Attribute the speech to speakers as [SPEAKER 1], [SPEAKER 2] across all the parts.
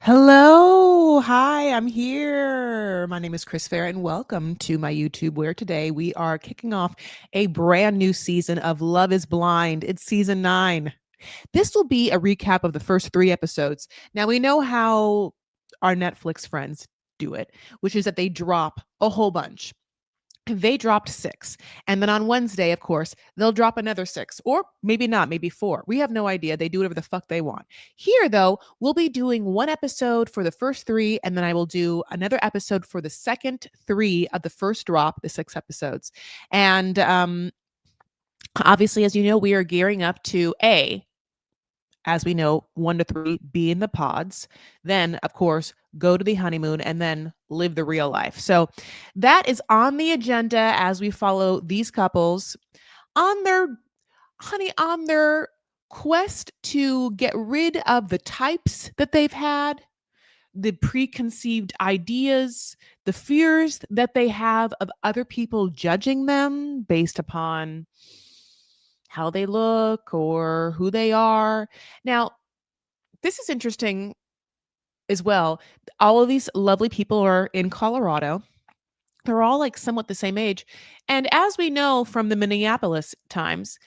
[SPEAKER 1] Hello. Hi, I'm here. My name is Chris Fair, and welcome to my YouTube, where today we are kicking off a brand new season of Love is Blind. It's season 9. This will be a recap of the first 3 episodes. Now, we know how our Netflix friends do it, which is that they drop a whole bunch. They dropped 6. And then on Wednesday, of course, they'll drop another 6, or maybe not, maybe 4. We have no idea. They do whatever the fuck they want. Here, though, we'll be doing one episode for the first 3, and then I will do another episode for the second 3 of the first drop, the 6 episodes. And obviously, as you know, we are gearing up to as we know, 1 to 3, be in the pods. Then, of course, go to the honeymoon and then live the real life. So that is on the agenda as we follow these couples on their quest to get rid of the types that they've had, the preconceived ideas, the fears that they have of other people judging them based upon how they look or who they are. Now, this is interesting as well. All of these lovely people are in Colorado. They're all like somewhat the same age. And as we know from the Minneapolis Times,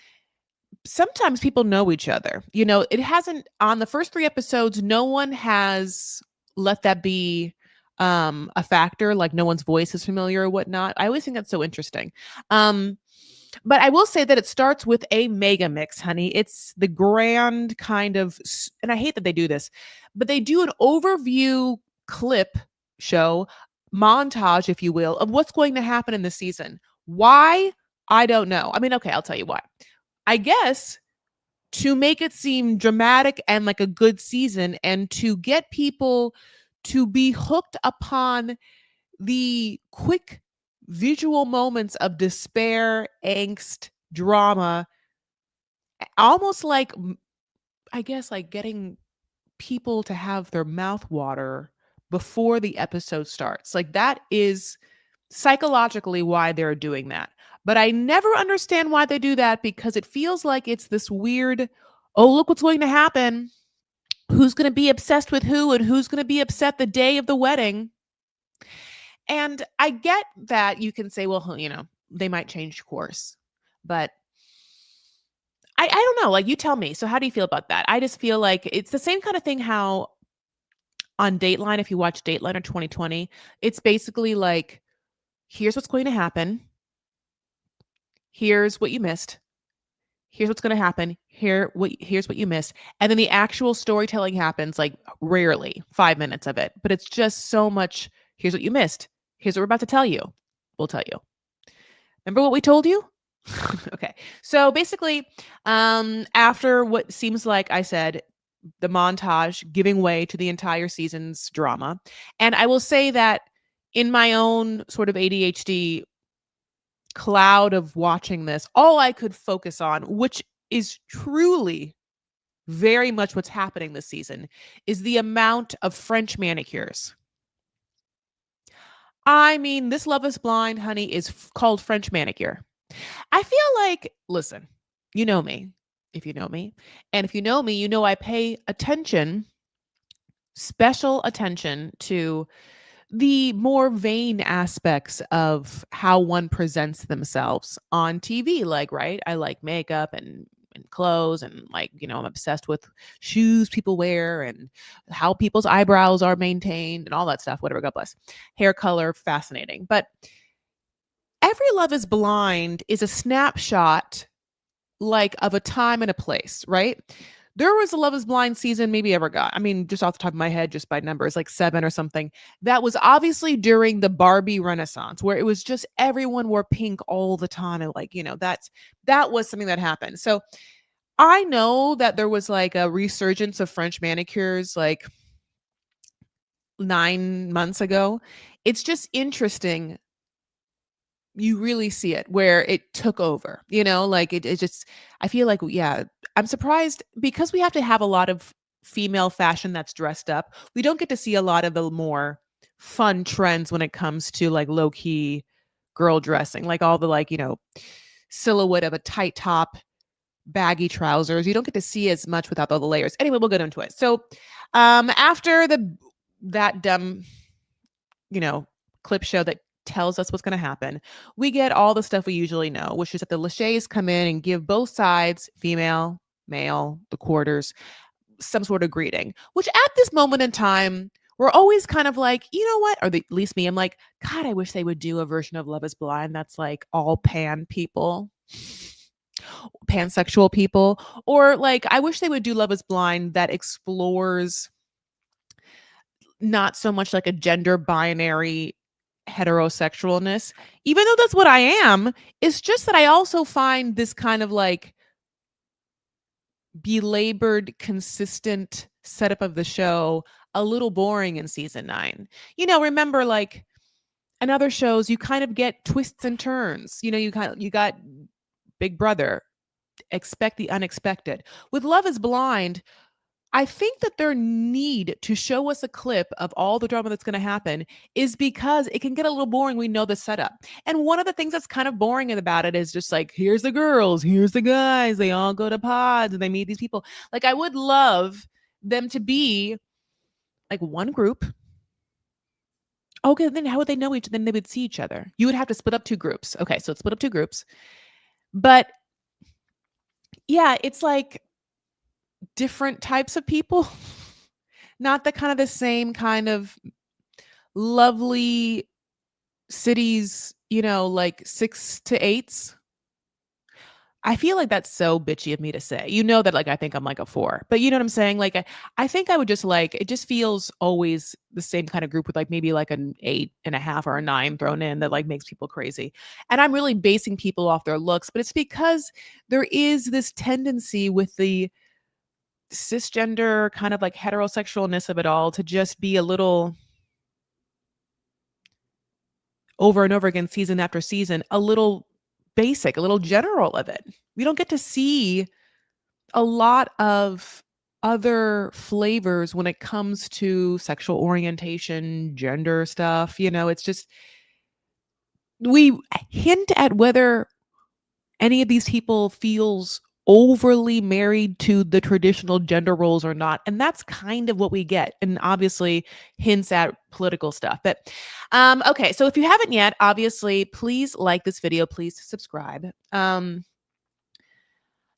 [SPEAKER 1] sometimes people know each other. It hasn't, on the first 3 episodes, no one has let that be a factor, like no one's voice is familiar or whatnot. I always think that's so interesting. But I will say that it starts with a mega mix, honey. It's the grand kind of, and I hate that they do this, but they do an overview clip show, montage, if you will, of what's going to happen in the season. Why? I don't know. I mean, okay, I'll tell you why. I guess to make it seem dramatic and like a good season, and to get people to be hooked upon the quick visual moments of despair, angst, drama, almost like, I guess, like getting people to have their mouth water before the episode starts. Like, that is psychologically why they're doing that. But I never understand why they do that, because it feels like it's this weird, oh, look what's going to happen. Who's going to be obsessed with who, and who's going to be upset the day of the wedding? And I get that you can say, well, they might change course. But I don't know. Like, you tell me. So how do you feel about that? I just feel like it's the same kind of thing how on Dateline, if you watch Dateline or 2020, it's basically like, here's what's going to happen. Here's what you missed. Here's what's going to happen. Here's what you missed. And then the actual storytelling happens like rarely 5 minutes of it. But it's just so much. Here's what you missed. Here's what we're about to tell you. We'll tell you. Remember what we told you? Okay. So basically, after what seems like, I said, the montage giving way to the entire season's drama. And I will say that in my own sort of ADHD cloud of watching this, all I could focus on, which is truly very much what's happening this season, is the amount of French manicures. I mean, this Love is Blind, honey, is called French manicure. I feel like, listen, you know me, if you know me. And if you know me, you know I pay attention, special attention to the more vain aspects of how one presents themselves on TV. Like, right? I like makeup and clothes, and like, I'm obsessed with shoes people wear and how people's eyebrows are maintained and all that stuff, whatever, God bless. Hair color, fascinating. But every Love is Blind is a snapshot, like, of a time and a place, right? There was a Love is Blind season, maybe ever got, I mean, just off the top of my head, just by numbers, like 7 or something. That was obviously during the Barbie Renaissance, where it was just everyone wore pink all the time. And like, that was something that happened. So I know that there was like a resurgence of French manicures like 9 months ago. It's just interesting. You really see it where it took over, like it just, I feel like, yeah, I'm surprised because we have to have a lot of female fashion that's dressed up. We don't get to see a lot of the more fun trends when it comes to like low key girl dressing, like all the like, silhouette of a tight top, baggy trousers. You don't get to see as much without all the layers. Anyway, we'll get into it. So after the that dumb, you know, clip show that tells us what's going to happen. We get all the stuff we usually know, which is that the Lachey's come in and give both sides, female, male, the quarters, some sort of greeting, which at this moment in time, we're always kind of like, you know what? Or at least me, I'm like, God, I wish they would do a version of Love is Blind that's like all pan people, pansexual people. Or like, I wish they would do Love is Blind that explores not so much like a gender binary heterosexualness, even though that's what I am. It's just that I also find this kind of like belabored, consistent setup of the show a little boring in season 9. Remember like in other shows, you kind of get twists and turns. You got Big Brother, expect the unexpected. With Love is Blind, I think that their need to show us a clip of all the drama that's going to happen is because it can get a little boring. We know the setup. And one of the things that's kind of boring about it is just like, here's the girls, here's the guys, they all go to pods and they meet these people. Like, I would love them to be like one group. Okay, then how would they know each? Then they would see each other. You would have to split up 2 groups. Okay, so split up 2 groups. But yeah, it's like different types of people. Not the kind of the same kind of lovely cities, like 6 to 8s. I feel like that's so bitchy of me to say. That like I think I'm like a 4. But you know what I'm saying? Like I think I would just like it just feels always the same kind of group with like maybe like an 8.5 or a 9 thrown in that like makes people crazy. And I'm really basing people off their looks, but it's because there is this tendency with the cisgender kind of like heterosexualness of it all to just be a little over and over again, season after season, a little basic, a little general of it. We don't get to see a lot of other flavors when it comes to sexual orientation, gender stuff. It's just we hint at whether any of these people feels overly married to the traditional gender roles or not, and that's kind of what we get, and obviously hints at political stuff. But okay, so if you haven't yet, obviously please like this video, please subscribe.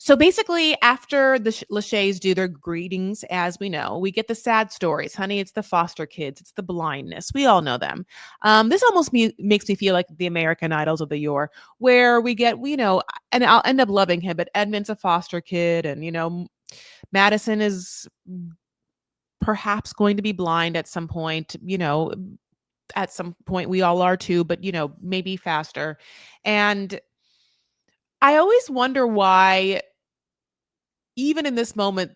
[SPEAKER 1] So basically, after the Lachey's do their greetings, as we know, we get the sad stories. Honey, it's the foster kids, it's the blindness. We all know them. This almost makes me feel like the American Idols of the yore, where we get, and I'll end up loving him, but Edmund's a foster kid, and, Madison is perhaps going to be blind at some point, at some point we all are too, but, maybe faster. And I always wonder why even in this moment,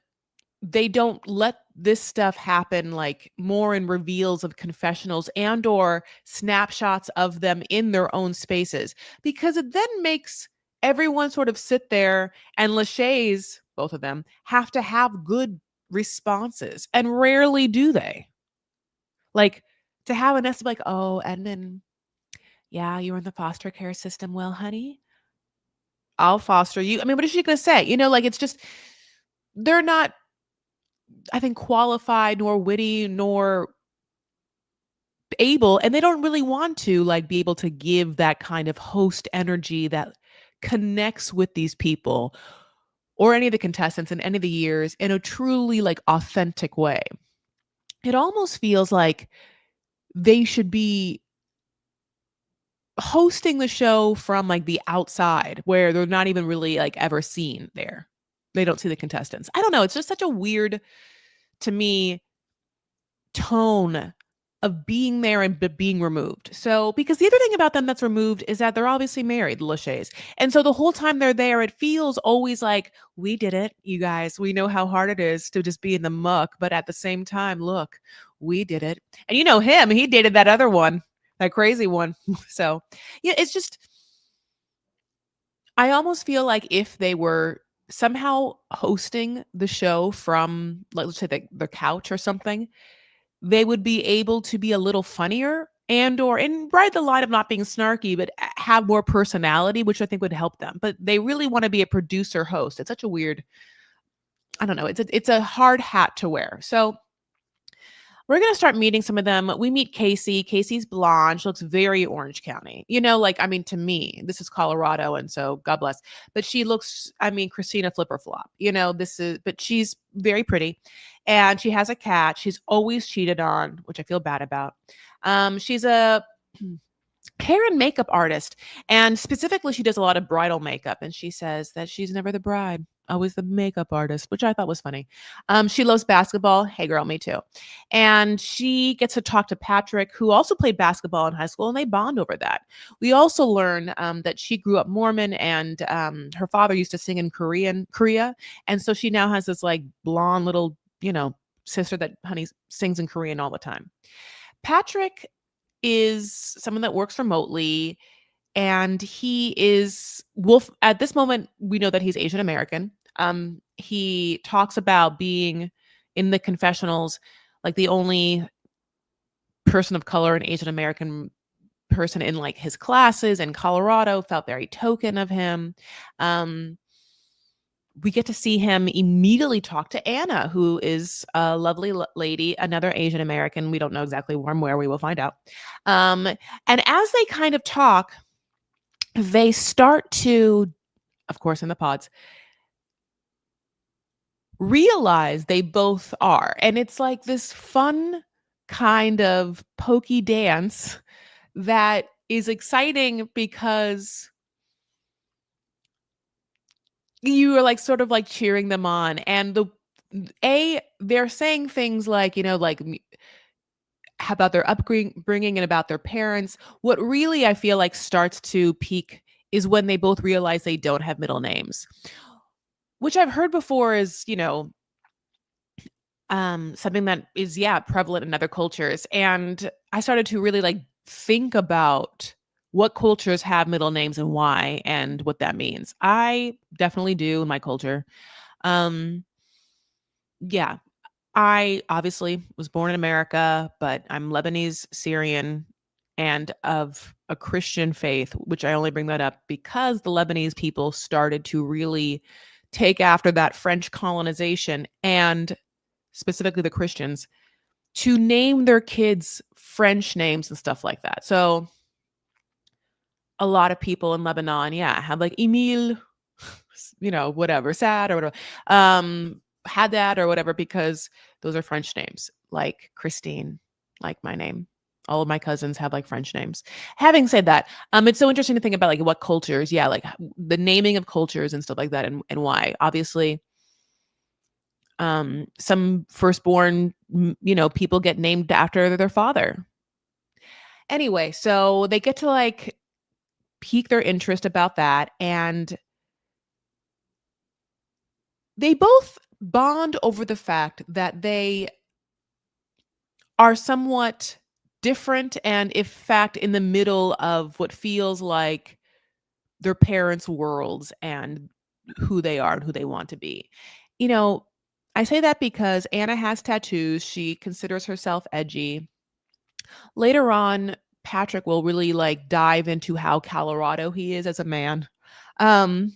[SPEAKER 1] they don't let this stuff happen like more in reveals of confessionals and or snapshots of them in their own spaces, because it then makes everyone sort of sit there, and Lachey's, both of them, have to have good responses, and rarely do they. Like, to have an S like, oh, and then, yeah, you were in the foster care system. Well, honey, I'll foster you. I mean, what is she going to say? Like, it's just, they're not, I think, qualified nor witty nor able, and they don't really want to like be able to give that kind of host energy that connects with these people or any of the contestants in any of the years in a truly like authentic way. It almost feels like they should be hosting the show from like the outside where they're not even really like ever seen there. They don't see the contestants. I don't know. It's just such a weird, to me, tone of being there and being removed. So, because the other thing about them that's removed is that they're obviously married, the Lachey's. And so the whole time they're there, it feels always like, we did it, you guys. We know how hard it is to just be in the muck. But at the same time, look, we did it. And him, he dated that other one, that crazy one. So, yeah, it's just, I almost feel like if they were somehow hosting the show from, like, let's say the couch or something, they would be able to be a little funnier and ride the line of not being snarky, but have more personality, which I think would help them. But they really want to be a producer host. It's such a weird, I don't know. It's a hard hat to wear. So We're gonna start meeting some of them. We meet Casey. Casey's blonde. She looks very Orange County. Like, I mean, to me, this is Colorado, and so God bless. But she looks, I mean, Christina Flipper Flop. But she's very pretty, and she has a cat. She's always cheated on, which I feel bad about. She's a hair and makeup artist, and specifically she does a lot of bridal makeup, and she says that she's never the bride, always the makeup artist, which I thought was funny. She loves basketball. Hey girl, me too. And she gets to talk to Patrick, who also played basketball in high school, and they bond over that. We also learn that she grew up Mormon, and her father used to sing in Korea, and so she now has this like blonde little sister that honey sings in Korean all the time. Patrick is someone that works remotely, and he is Wolf. At this moment, we know that he's Asian American. He talks about being in the confessionals, like the only person of color and Asian American person in like his classes in Colorado, felt very token of him. Um, we get to see him immediately talk to Anna, who is a lovely lady, another Asian American. We don't know exactly from where. We will find out. And as they kind of talk, they start to, of course, in the pods, realize they both are. And it's like this fun kind of pokey dance that is exciting because you are like sort of like cheering them on. And they're saying things like, about their upbringing and about their parents. What really I feel like starts to peak is when they both realize they don't have middle names, which I've heard before is, something that is, yeah, prevalent in other cultures. And I started to really like think about what cultures have middle names and why and what that means. I definitely do in my culture. Um, yeah, I obviously was born in America, but I'm Lebanese, Syrian, and of a Christian faith, which I only bring that up because the Lebanese people started to really take after that French colonization, and specifically the Christians, to name their kids French names and stuff like that. So a lot of people in Lebanon, yeah, have like Emile, whatever, Sad or whatever, had that or whatever, because those are French names, like Christine, like my name. All of my cousins have like French names. Having said that, it's so interesting to think about like what cultures, yeah, like the naming of cultures and stuff like that, and why. Obviously, some firstborn, people get named after their father. Anyway, so they get to like pique their interest about that, and they both bond over the fact that they are somewhat different and, in fact, in the middle of what feels like their parents' worlds and who they are and who they want to be. You know, I say that because Anna has tattoos. She considers herself edgy. Later on, Patrick will really like dive into how Colorado he is as a man. Um,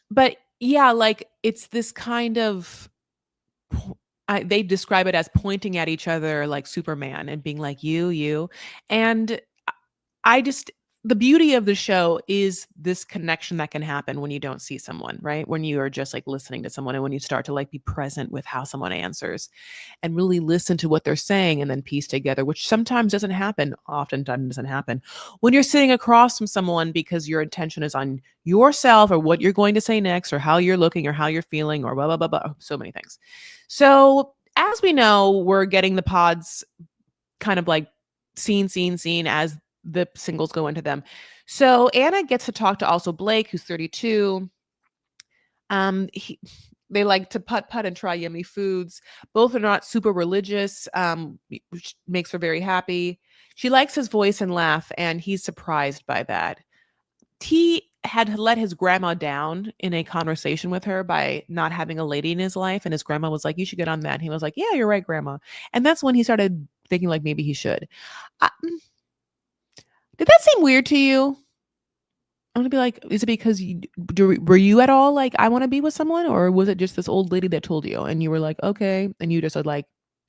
[SPEAKER 1] but yeah, like it's this kind of they describe it as pointing at each other like Superman and being like, you. And I just, the beauty of the show is this connection that can happen when you don't see someone, right? When you are just like listening to someone and when you start to like be present with how someone answers and really listen to what they're saying and then piece together, which sometimes doesn't happen, oftentimes doesn't happen when you're sitting across from someone because your attention is on yourself or what you're going to say next or how you're looking or how you're feeling or blah, blah, blah, blah. So many things. So as we know, we're getting the pods kind of like scene as the singles go into them. So Anna gets to talk to also Blake, who's 32. They like to putt and try yummy foods. Both are not super religious, which makes her very happy. She likes his voice and laugh, and he's surprised by that. He had let his grandma down in a conversation with her by not having a lady in his life, and his grandma was like, "You should get on that." And he was like, "Yeah, you're right, grandma." And that's when he started thinking like maybe he should. Did that seem weird to you? I'm gonna be like, is it because were you at all like, I want to be with someone, or was it just this old lady that told you, and you were like, okay, and you just said like,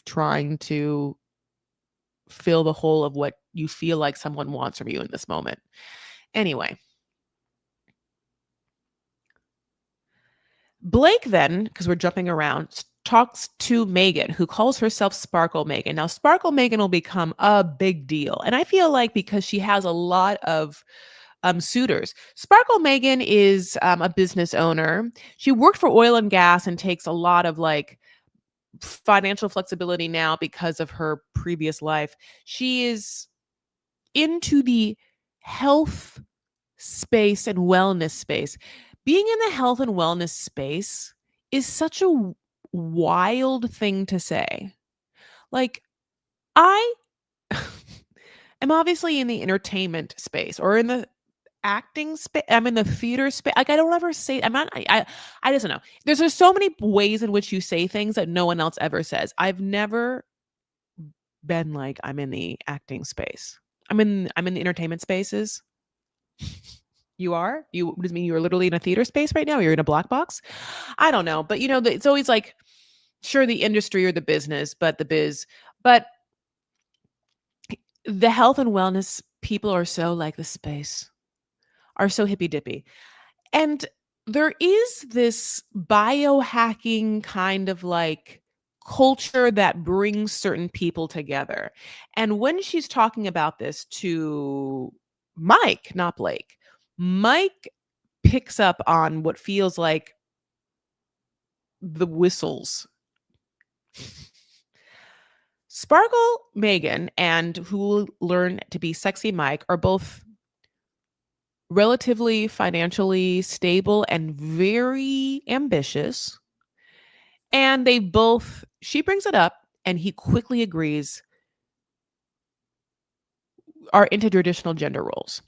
[SPEAKER 1] trying to fill the hole of what you feel like someone wants from you in this moment. Anyway, Blake then, because we're jumping around, talks to Megan, who calls herself Sparkle Megan. Now, Sparkle Megan will become a big deal. And I feel like because she has a lot of suitors. Sparkle Megan is a business owner. She worked for oil and gas and takes a lot of like financial flexibility now because of her previous life. She is into the health space and wellness space. Being in the health and wellness space is such a wild thing to say. Like, I am obviously in the entertainment space or in the acting space. I'm in the theater space. Like, I don't ever say, I'm not, I just don't know. There's just so many ways in which you say things that no one else ever says. I've never been like, I'm in the acting space. I'm in the entertainment spaces. You are? What does it mean? You're literally in a theater space right now? You're in a black box? I don't know. But it's always like, sure, the industry or the business, but the biz. But the health and wellness people are so like the space, are so hippy dippy. And there is this biohacking kind of like culture that brings certain people together. And when she's talking about this to Mike, not Blake, Mike picks up on what feels like the whistles. Sparkle Megan and who will learn to be sexy Mike are both relatively financially stable and very ambitious. And she brings it up and he quickly agrees, are into traditional gender roles.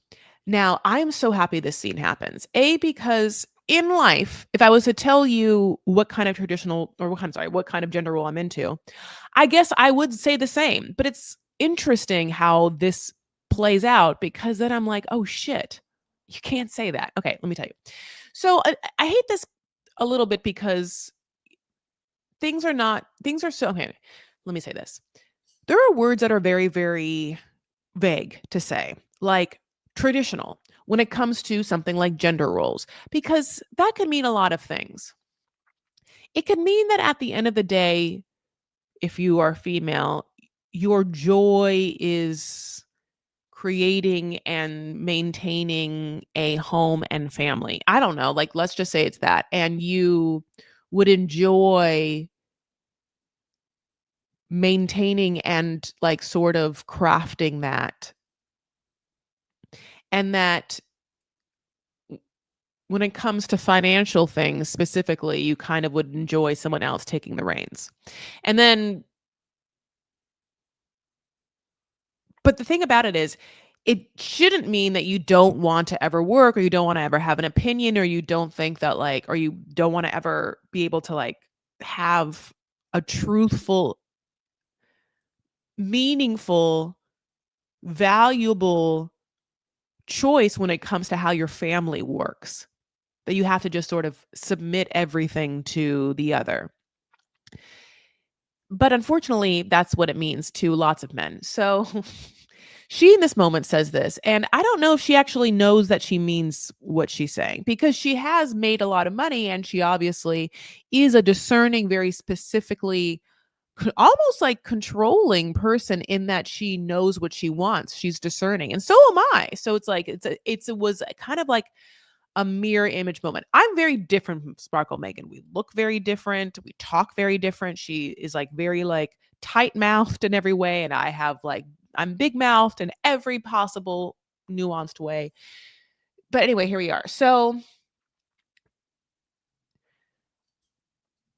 [SPEAKER 1] Now, I am so happy this scene happens. Because in life, if I was to tell you what kind of what kind of gender role I'm into, I guess I would say the same. But it's interesting how this plays out because then I'm like, oh shit, you can't say that. Okay, let me tell you. So I hate this a little bit because things are so, okay, let me say this. There are words that are very, very vague to say, like traditional, when it comes to something like gender roles, because that can mean a lot of things. It can mean that at the end of the day, if you are female, your joy is creating and maintaining a home and family. I don't know, like let's just say it's that. And you would enjoy maintaining and like sort of crafting that. And that when it comes to financial things specifically, you kind of would enjoy someone else taking the reins. And then, but the thing about it is, it shouldn't mean that you don't want to ever work or you don't want to ever have an opinion or you don't think that like, or you don't want to ever be able to like have a truthful, meaningful, valuable choice when it comes to how your family works. That you have to just sort of submit everything to the other. But unfortunately, that's what it means to lots of men. So she in this moment says this, and I don't know if she actually knows that she means what she's saying because she has made a lot of money and she obviously is a discerning, very specifically almost like controlling person in that she knows what she wants. She's discerning, and so am I. So it's like it was kind of like a mirror image moment. I'm very different from Sparkle Megan. We look very different. We talk very different. She is like very like tight mouthed in every way, and I have like I'm big mouthed in every possible nuanced way. But anyway, here we are. So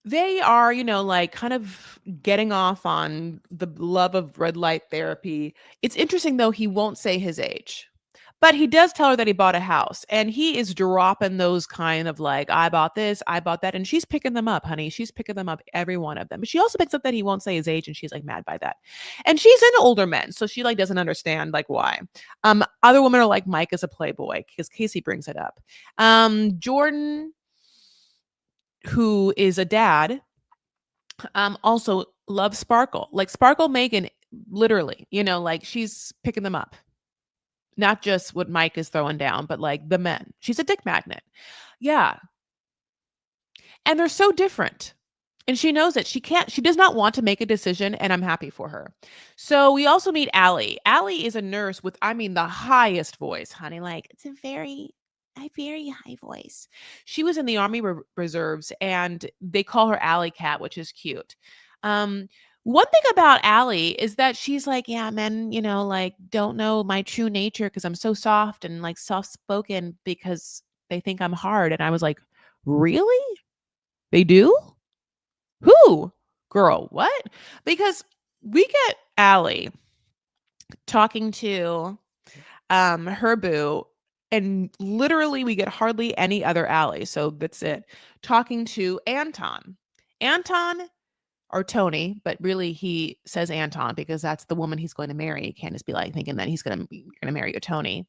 [SPEAKER 1] they are, like kind of getting off on the love of red light therapy. It's interesting though, he won't say his age. But he does tell her that he bought a house and he is dropping those kind of like, I bought this, I bought that. And she's picking them up, honey. She's picking them up, every one of them. But she also picks up that he won't say his age and she's like mad by that. And she's into older men. So she like doesn't understand like why. Other women are like, Mike is a playboy because Casey brings it up. Jordan, who is a dad, also love Sparkle. Like Sparkle Megan, literally, like she's picking them up. Not just what Mike is throwing down, but like the men. She's a dick magnet. Yeah. And they're so different. And she knows it. She does not want to make a decision, and I'm happy for her. So we also meet Allie. Allie is a nurse with, I mean, the highest voice, honey. Like, it's a very high voice. She was in the Army Reserves, and they call her Alley Cat, which is cute. One thing about Allie is that she's like, yeah, men, like don't know my true nature because I'm so soft and like soft spoken because they think I'm hard. And I was like, really? They do? Who? Girl, what? Because we get Allie talking to her boo, and literally we get hardly any other Allie. So that's it. Talking to Anton. Anton or Tony, but really he says Anton because that's the woman he's going to marry. You can't just be like thinking that you're gonna marry a Tony.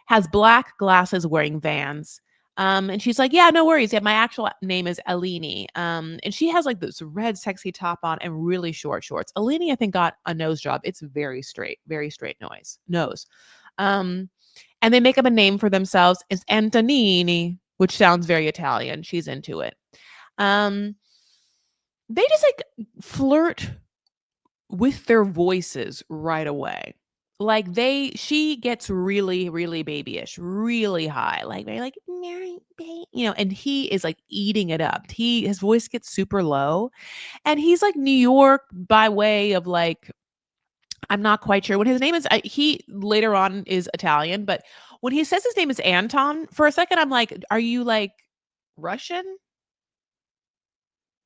[SPEAKER 1] Has black glasses, wearing Vans. And she's like, yeah, no worries. Yeah, my actual name is Eleni. And she has like this red sexy top on and really short shorts. Eleni, I think, got a nose job. It's very straight nose. And they make up a name for themselves. It's Antonini, which sounds very Italian. She's into it. They just like flirt with their voices right away. Like she gets really, really babyish, really high, like very like, Mary, babe, and he is like eating it up. His voice gets super low, and he's like New York by way of like, I'm not quite sure what his name is. He later on is Italian, but when he says his name is Anton, for a second I'm like, are you like Russian?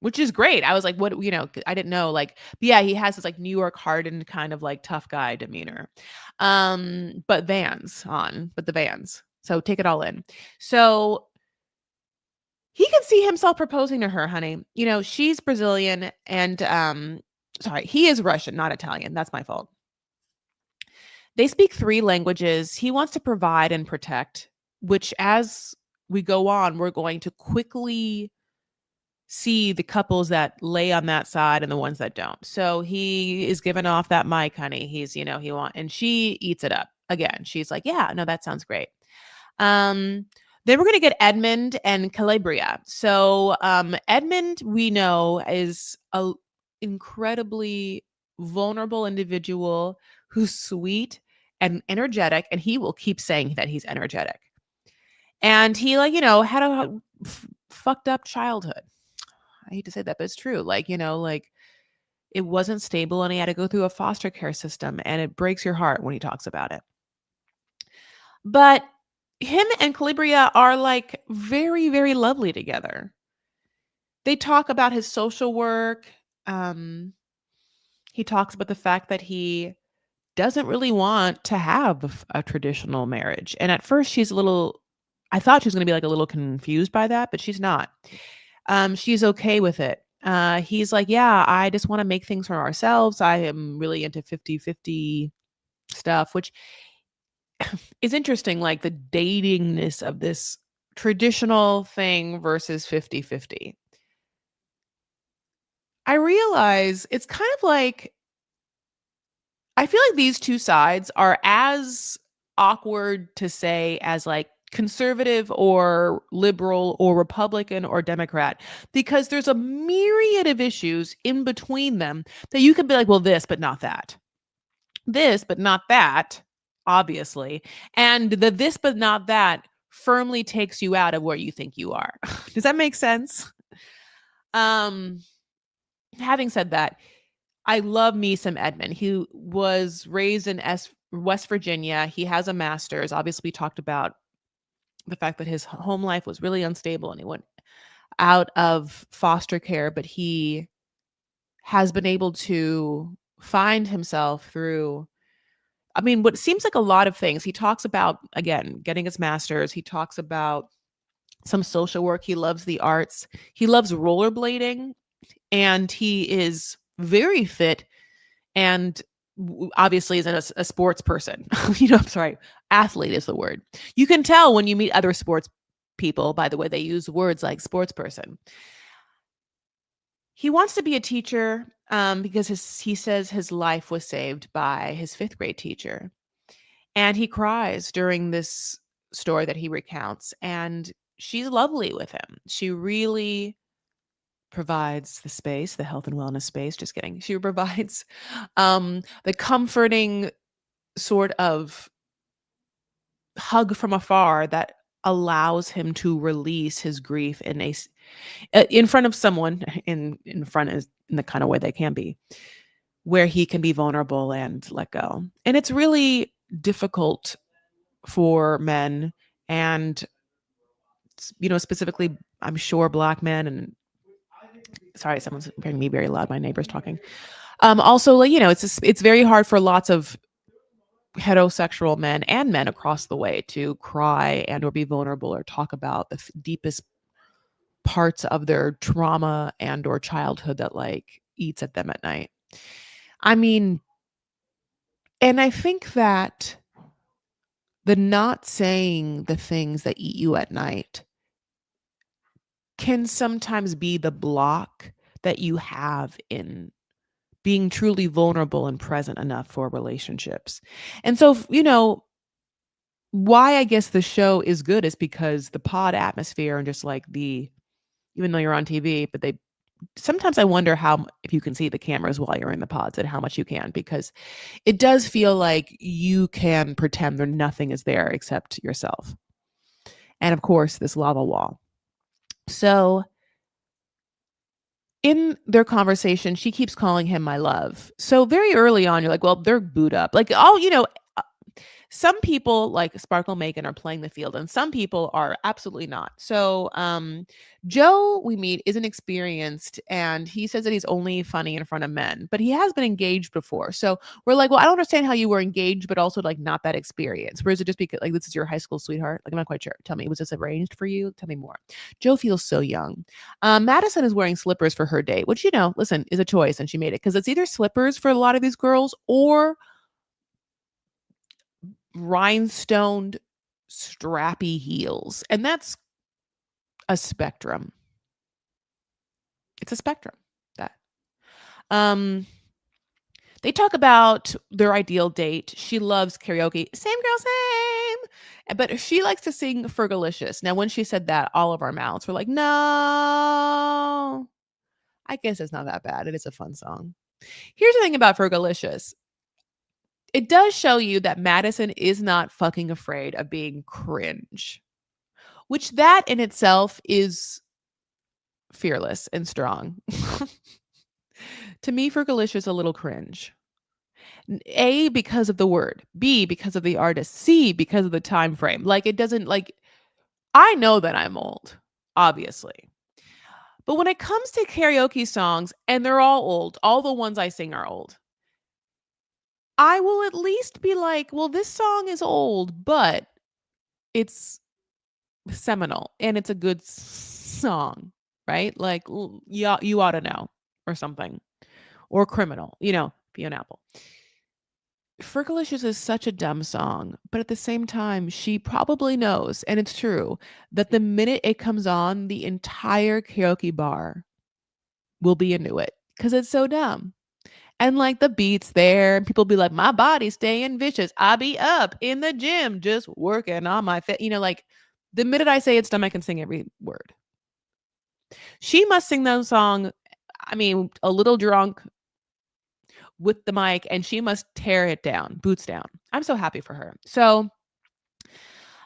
[SPEAKER 1] Which is great. I was like, what, I didn't know, like, but yeah, he has this like New York hardened kind of like tough guy demeanor. But the Vans. So take it all in. So he can see himself proposing to her, honey. She's Brazilian and sorry, he is Russian, not Italian. That's my fault. They speak 3 languages. He wants to provide and protect, which as we go on, we're going to quickly see the couples that lay on that side and the ones that don't. So he is giving off that mic, honey. He's, and she eats it up. Again, she's like, yeah, no, that sounds great. Then we're going to get Edmund and Calabria. So Edmund, we know, is a incredibly vulnerable individual who's sweet and energetic, and he will keep saying that he's energetic. And he had a fucked up childhood. I hate to say that, but it's true. Like, it wasn't stable and he had to go through a foster care system, and it breaks your heart when he talks about it. But him and Calabria are like very, very lovely together. They talk about his social work. He talks about the fact that he doesn't really want to have a traditional marriage. And at first I thought she was going to be like a little confused by that, but she's not. She's okay with it. He's like, yeah, I just want to make things for ourselves. I am really into 50-50 stuff, which is interesting, like the datingness of this traditional thing versus 50-50. I realize it's kind of like, I feel like these two sides are as awkward to say as like conservative or liberal or Republican or Democrat, because there's a myriad of issues in between them that you could be like, well, this, but not that. This, but not that, obviously. And the this, but not that firmly takes you out of where you think you are. Does that make sense? Having said that, I love me some Edmund. He was raised in West Virginia. He has a master's. Obviously, we talked about the fact that his home life was really unstable and he went out of foster care, but he has been able to find himself through, what seems like a lot of things. He talks about, again, getting his master's. He talks about some social work. He loves the arts. He loves rollerblading, and he is very fit and obviously is a sports person. I'm sorry, athlete is the word. You can tell when you meet other sports people by the way they use words like sports person. He wants to be a teacher because he says his life was saved by his fifth grade teacher. And he cries during this story that he recounts. And she's lovely with him. She really provides the space, the health and wellness space. Just kidding. She provides the comforting sort of hug from afar that allows him to release his grief in front of someone in front is in the kind of way they can be, where he can be vulnerable and let go. And it's really difficult for men and specifically I'm sure black men and sorry, someone's hearing me very loud. My neighbor's talking. Also, like, it's very hard for lots of heterosexual men and men across the way to cry and or be vulnerable or talk about the deepest parts of their trauma and or childhood that like eats at them at night. I mean, and I think that the not saying the things that eat you at night can sometimes be the block that you have in being truly vulnerable and present enough for relationships. And so, why I guess the show is good is because the pod atmosphere and just like even though you're on TV, but sometimes I wonder if you can see the cameras while you're in the pods and how much you can, because it does feel like you can pretend that nothing is there except yourself. And of course, this lava wall. So in their conversation, she keeps calling him my love. So very early on, you're like, well, they're booed up. Like, uh, some people like Sparkle Megan are playing the field and some people are absolutely not. So Joe we meet isn't experienced and he says that he's only funny in front of men, but he has been engaged before. So we're like, well, I don't understand how you were engaged, but also like not that experienced. Where is it just because like this is your high school sweetheart? Like I'm not quite sure. Tell me, was this arranged for you? Tell me more. Joe feels so young. Madison is wearing slippers for her date, which listen, is a choice and she made it because it's either slippers for a lot of these girls or rhinestoned strappy heels. And that's a spectrum. It's a spectrum. That. Um they talk about their ideal date. She loves karaoke. Same girl, same. But she likes to sing Fergalicious. Now, when she said that, all of our mouths were like, no. I guess it's not that bad. It is a fun song. Here's the thing about Fergalicious. It does show you that Madison is not fucking afraid of being cringe, which that in itself is fearless and strong. To me, Fergalicious is a little cringe. A, because of the word. B, because of the artist. C, because of the time frame. Like it doesn't like I know that I'm old, obviously. But when it comes to karaoke songs, and they're all old, all the ones I sing are old, I will at least be like, well, this song is old, but it's seminal and it's a good song, right? Like, yeah, you ought to know, or something, or criminal, Fiona Apple. Fergalicious is such a dumb song, but at the same time, she probably knows, and it's true, that the minute it comes on, the entire karaoke bar will be into it because it's so dumb. And like the beats there, and people be like, my body's staying vicious. I be up in the gym just working on my fit. Like the minute I say it's dumb, I can sing every word. She must sing that song, I mean, a little drunk with the mic, and she must tear it down, boots down. I'm so happy for her. So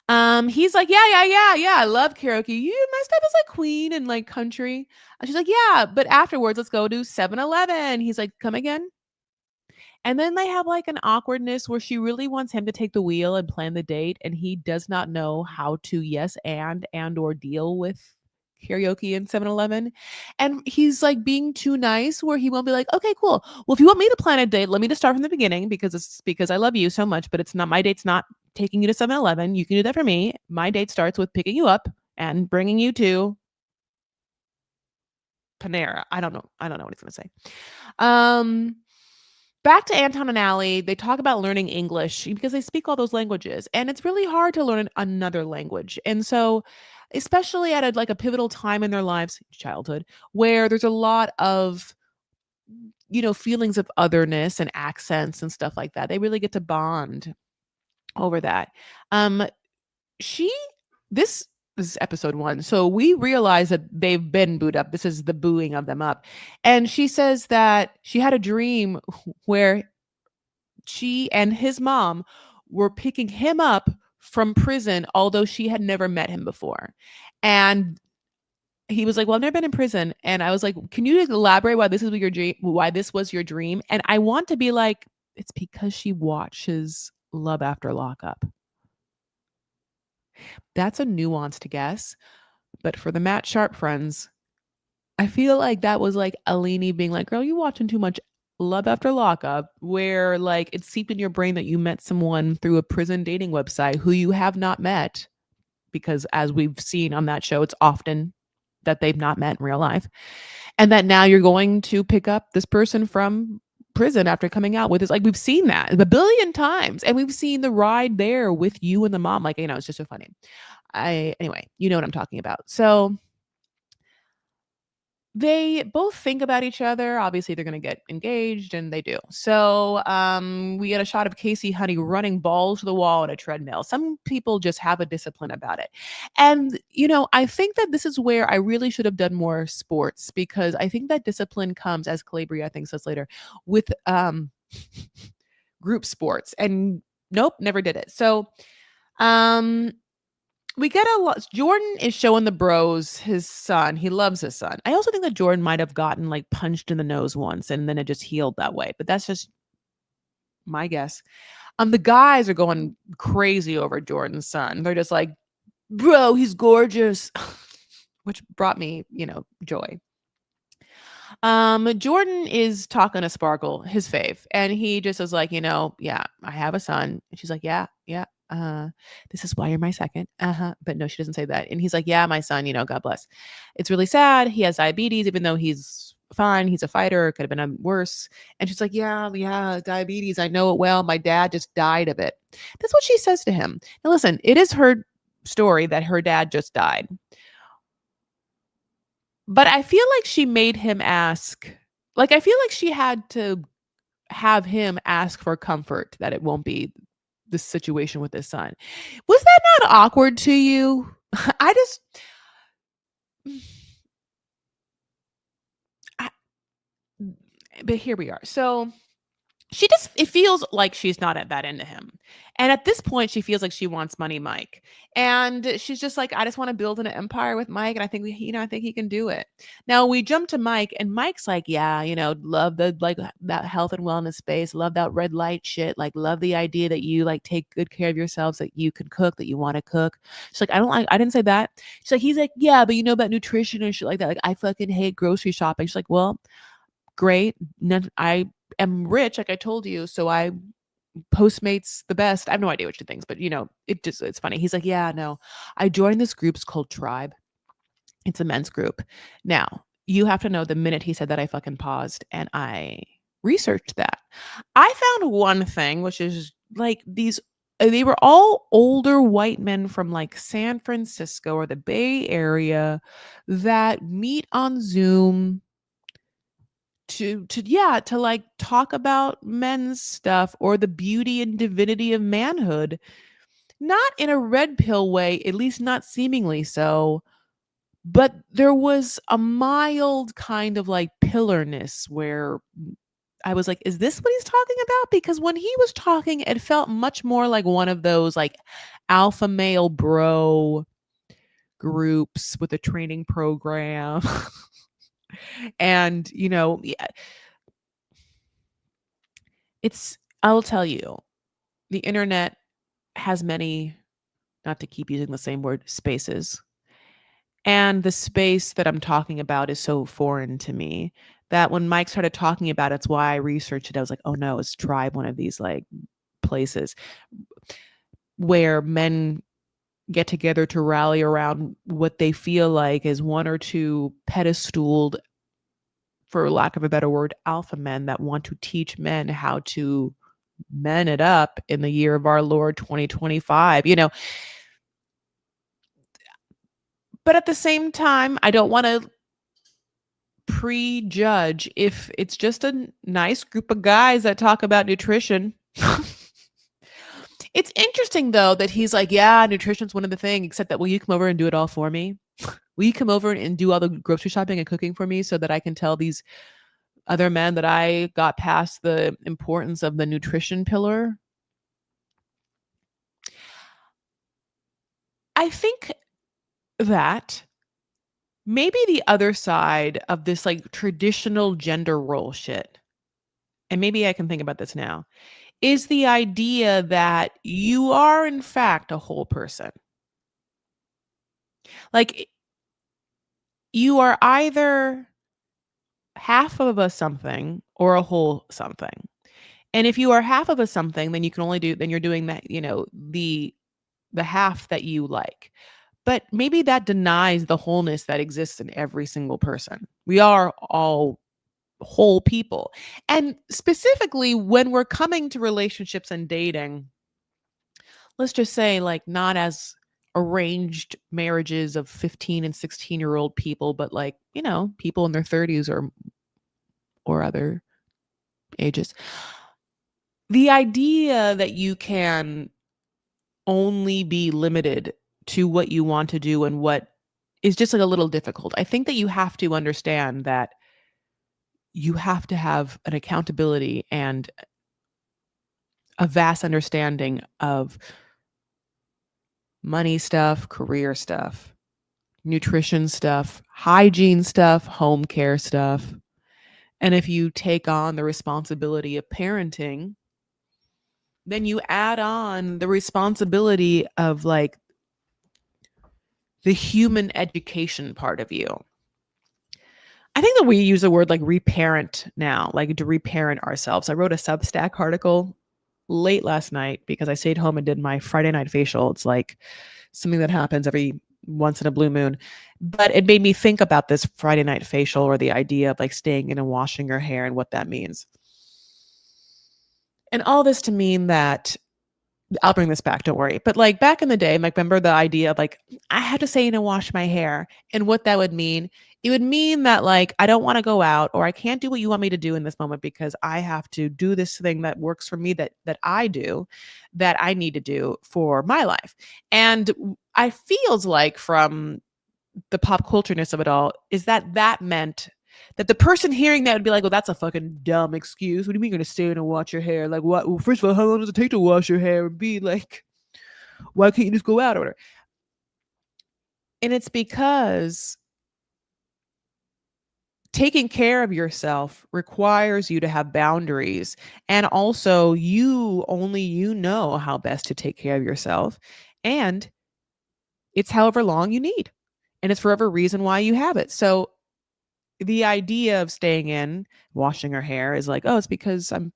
[SPEAKER 1] he's like, yeah, I love karaoke. My stuff is like Queen and like country. And she's like, yeah, but afterwards, let's go to 7-Eleven. He's like, come again? And then they have like an awkwardness where she really wants him to take the wheel and plan the date, and he does not know how to yes and or deal with karaoke in 7-Eleven. And he's like being too nice where he won't be like, okay, cool. Well, if you want me to plan a date, let me just start from the beginning because I love you so much, but my date's not taking you to 7-Eleven. You can do that for me. My date starts with picking you up and bringing you to Panera. I don't know what he's gonna say. back to Anton and Allie, they talk about learning English because they speak all those languages, and it's really hard to learn another language. And so, especially at like a pivotal time in their lives, childhood, where there's a lot of feelings of otherness and accents and stuff like that. They really get to bond over that. Um, she this is episode 1. So we realize that they've been booed up. This is the booing of them up. And she says that she had a dream where she and his mom were picking him up from prison, although she had never met him before. And he was like, "Well, I've never been in prison." And I was like, "Can you elaborate why this is your dream? Why this was your dream?" And I want to be like, it's because she watches Love After Lockup. That's a nuanced guess, but for the Matt Sharp friends, I feel like that was like Alini being like, "Girl, you watching too much Love After Lockup," where like it seeped in your brain that you met someone through a prison dating website who you have not met, because as we've seen on that show, it's often that they've not met in real life. And that now you're going to pick up this person from prison after coming out with us. Like, we've seen that a billion times, and we've seen the ride there with you and the mom. Like, it's just so funny. Anyway, you know what I'm talking about. So they both think about each other. Obviously, they're going to get engaged, and they do. So we get a shot of Casey Honey running balls to the wall on a treadmill. Some people just have a discipline about it. And, I think that this is where I really should have done more sports, because I think that discipline comes, as Calabria, I think, says later, with group sports. And nope, never did it. So we get a lot. Jordan is showing the bros his son. He loves his son. I also think that Jordan might have gotten like punched in the nose once, and then it just healed that way. But that's just my guess. The guys are going crazy over Jordan's son. They're just like, "Bro, he's gorgeous," which brought me, joy. Jordan is talking to Sparkle, his fave, and he just is like, "Yeah, I have a son." And she's like, "Yeah, yeah. This is why you're my second." But no, she doesn't say that. And he's like, "Yeah, my son, God bless. It's really sad. He has diabetes, even though he's fine. He's a fighter. It could have been worse." And she's like, "Yeah, yeah, diabetes. I know it well. My dad just died of it." That's what she says to him. Now, listen, it is her story that her dad just died. But I feel like she made him ask. Like, I feel like she had to have him ask for comfort that it won't be the situation with his son. Was that not awkward to you? I just I, but here we are. So it feels like she's not at that into him. And at this point, she feels like she wants Money Mike. And she's just like, "I just want to build an empire with Mike. And I think I think he can do it." Now we jump to Mike, and Mike's like, "Yeah, love the like that health and wellness space, love that red light shit, like love the idea that you like take good care of yourselves, that you can cook, that you want to cook." She's like, I didn't say that." He's like, "Yeah, but about nutrition and shit like that. Like, I fucking hate grocery shopping." She's like, "Well, great. I am rich, like I told you, so I Postmates the best." I have no idea what she thinks, but it's funny. He's like, "Yeah, no. I joined this group. It's called Tribe. It's a men's group." Now, you have to know, the minute he said that, I fucking paused and I researched that. I found one thing, which is like they were all older white men from like San Francisco or the Bay Area that meet on Zoom to like talk about men's stuff or the beauty and divinity of manhood, not in a red pill way, at least not seemingly so, but there was a mild kind of like pillarness where I was like, is this what he's talking about? Because when he was talking, it felt much more like one of those like alpha male bro groups with a training program. And yeah, I'll tell you, the internet has many, not to keep using the same word, spaces. And the space that I'm talking about is so foreign to me that when Mike started talking about it, it's why I researched it. I was like, "Oh no, it's Tribe, one of these like places where men get together to rally around what they feel like is one or two pedestaled for lack of a better word, alpha men that want to teach men how to men it up in the year of our Lord 2025, But at the same time, I don't want to prejudge if it's just a nice group of guys that talk about nutrition. It's interesting though that he's like, yeah, nutrition's one of the things, except that will you come over and do it all for me? Will you come over and do all the grocery shopping and cooking for me so that I can tell these other men that I got past the importance of the nutrition pillar? I think that maybe the other side of this like traditional gender role shit, and maybe I can think about this now, is the idea that you are in fact a whole person. Like you are either half of a something or a whole something. And if you are half of a something, then you can only do then you're doing that, the half that you like. But maybe that denies the wholeness that exists in every single person. We are all whole people. And specifically when we're coming to relationships and dating, let's just say like not as arranged marriages of 15 and 16-year-old people, but like, people in their 30s or other ages. The idea that you can only be limited to what you want to do and what is just like a little difficult. I think that you have to understand that you have to have an accountability and a vast understanding of money stuff, career stuff, nutrition stuff, hygiene stuff, home care stuff. And if you take on the responsibility of parenting, then you add on the responsibility of like the human education part of you. I think that we use the word like reparent now, like to reparent ourselves. I wrote a Substack article late last night because I stayed home and did my Friday night facial. It's like something that happens every once in a blue moon. But it made me think about this Friday night facial or the idea of like staying in and washing your hair and what that means. And all this to mean that I'll bring this back, don't worry. But like back in the day, like remember the idea of like I had to stay in and wash my hair and what that would mean. It would mean that like I don't want to go out or I can't do what you want me to do in this moment because I have to do this thing that works for me that I do that I need to do for my life. And I feels like from the pop cultureness of it all is that meant that the person hearing that would be like, well, that's a fucking dumb excuse. What do you mean you're gonna stay in and wash your hair? Like, what? Well, first of all, how long does it take to wash your hair? And be like, why can't you just go out or whatever? And it's because taking care of yourself requires you to have boundaries. And also, only you know how best to take care of yourself. And it's however long you need. And it's for every reason why you have it. So the idea of staying in, washing her hair is like, oh, it's because I'm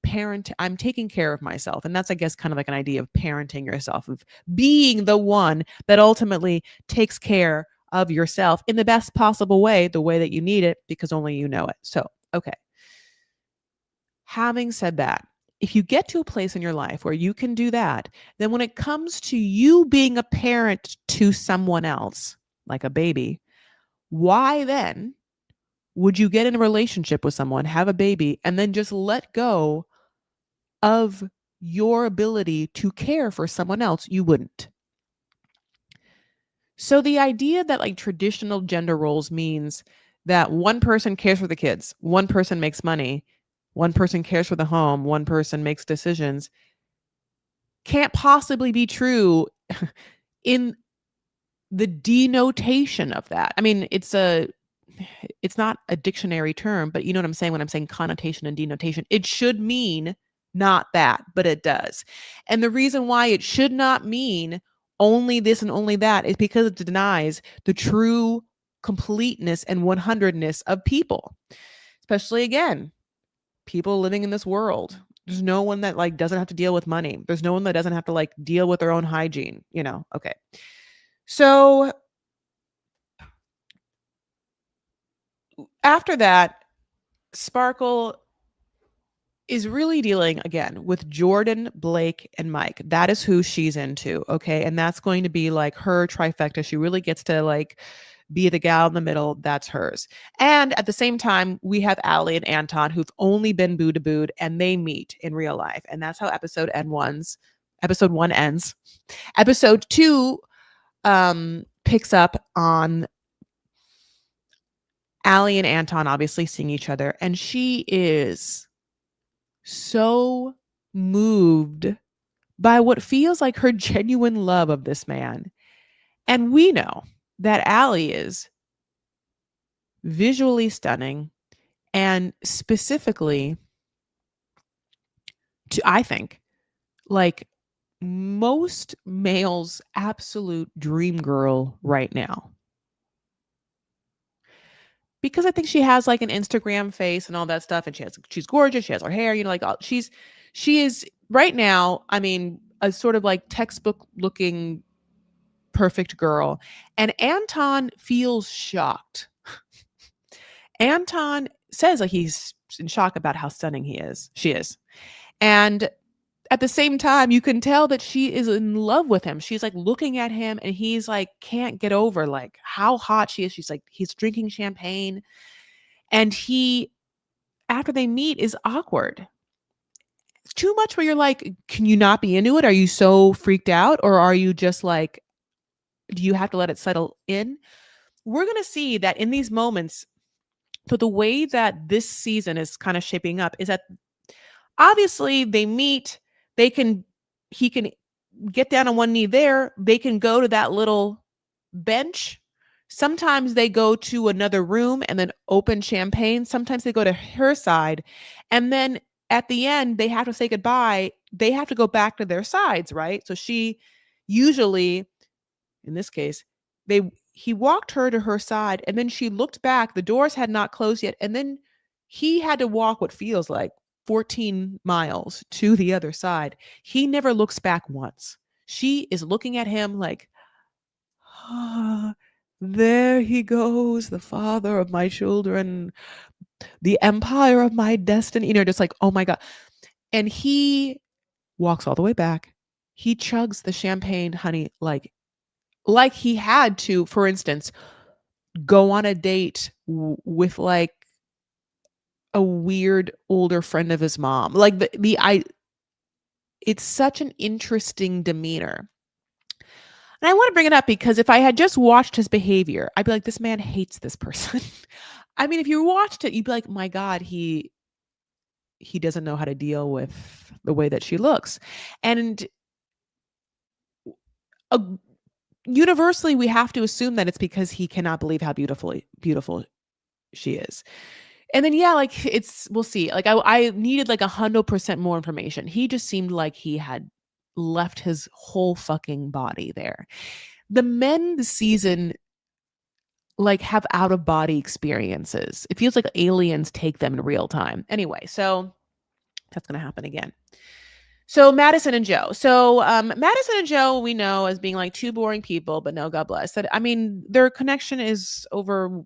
[SPEAKER 1] taking care of myself. And that's, I guess, kind of like an idea of parenting yourself, of being the one that ultimately takes care of yourself in the best possible way, the way that you need it, because only you know it. So, okay. Having said that, if you get to a place in your life where you can do that, then when it comes to you being a parent to someone else, like a baby, why then would you get in a relationship with someone, have a baby, and then just let go of your ability to care for someone else? You wouldn't. So the idea that like traditional gender roles means that one person cares for the kids, one person makes money, one person cares for the home, one person makes decisions can't possibly be true in the denotation of that. I mean, it's not a dictionary term, but you know what I'm saying when I'm saying connotation and denotation. It should mean not that, but it does. And the reason why it should not mean only this and only that is because it denies the true completeness and 100ness of people. Especially again, people living in this world. There's no one that like doesn't have to deal with money. There's no one that doesn't have to like deal with their own hygiene, Okay. So after that, Sparkle is really dealing again with Jordan, Blake, and Mike. That is who she's into. Okay. And that's going to be like her trifecta. She really gets to like be the gal in the middle. That's hers. And at the same time, we have Allie and Anton who've only been boo to booed and they meet in real life. And that's how episode one ends. Episode two picks up on Allie and Anton obviously seeing each other. And she is so moved by what feels like her genuine love of this man. And we know that Allie is visually stunning and specifically to, I think, like most males' absolute dream girl right now. Because I think she has like an Instagram face and all that stuff, and she's gorgeous. She has her hair, like she is right now. I mean, a sort of like textbook looking perfect girl, and Anton feels shocked. Anton says like he's in shock about how stunning she is, and at the same time, you can tell that she is in love with him. She's like looking at him, and he's like can't get over like how hot she is. She's like he's drinking champagne. And he, after they meet, is awkward. It's too much where you're like, can you not be into it? Are you so freaked out? Or are you just like, do you have to let it settle in? We're going to see that in these moments. So the way that this season is kind of shaping up is that obviously they meet, he can get down on one knee there. They can go to that little bench. Sometimes they go to another room and then open champagne. Sometimes they go to her side. And then at the end, they have to say goodbye. They have to go back to their sides, right? So she usually, in this case, he walked her to her side and then she looked back. The doors had not closed yet. And then he had to walk what feels like 14 miles to the other side. He never looks back once. She is looking at him like, ah, there he goes, the father of my children, the empire of my destiny, just like, oh my God. And he walks all the way back. He chugs the champagne, honey, like he had to, for instance, go on a date with like a weird older friend of his mom. Like it's such an interesting demeanor. And I want to bring it up because if I had just watched his behavior, I'd be like, this man hates this person. I mean, if you watched it, you'd be like, my God, he doesn't know how to deal with the way that she looks. And universally, we have to assume that it's because he cannot believe how beautiful she is. And then, yeah, like we'll see. Like I needed like 100% more information. He just seemed like he had left his whole fucking body there. The men this season like have out of body experiences. It feels like aliens take them in real time. Anyway, so that's going to happen again. So Madison and Joe. So Madison and Joe we know as being like two boring people, but no, God bless. That I mean, their connection is over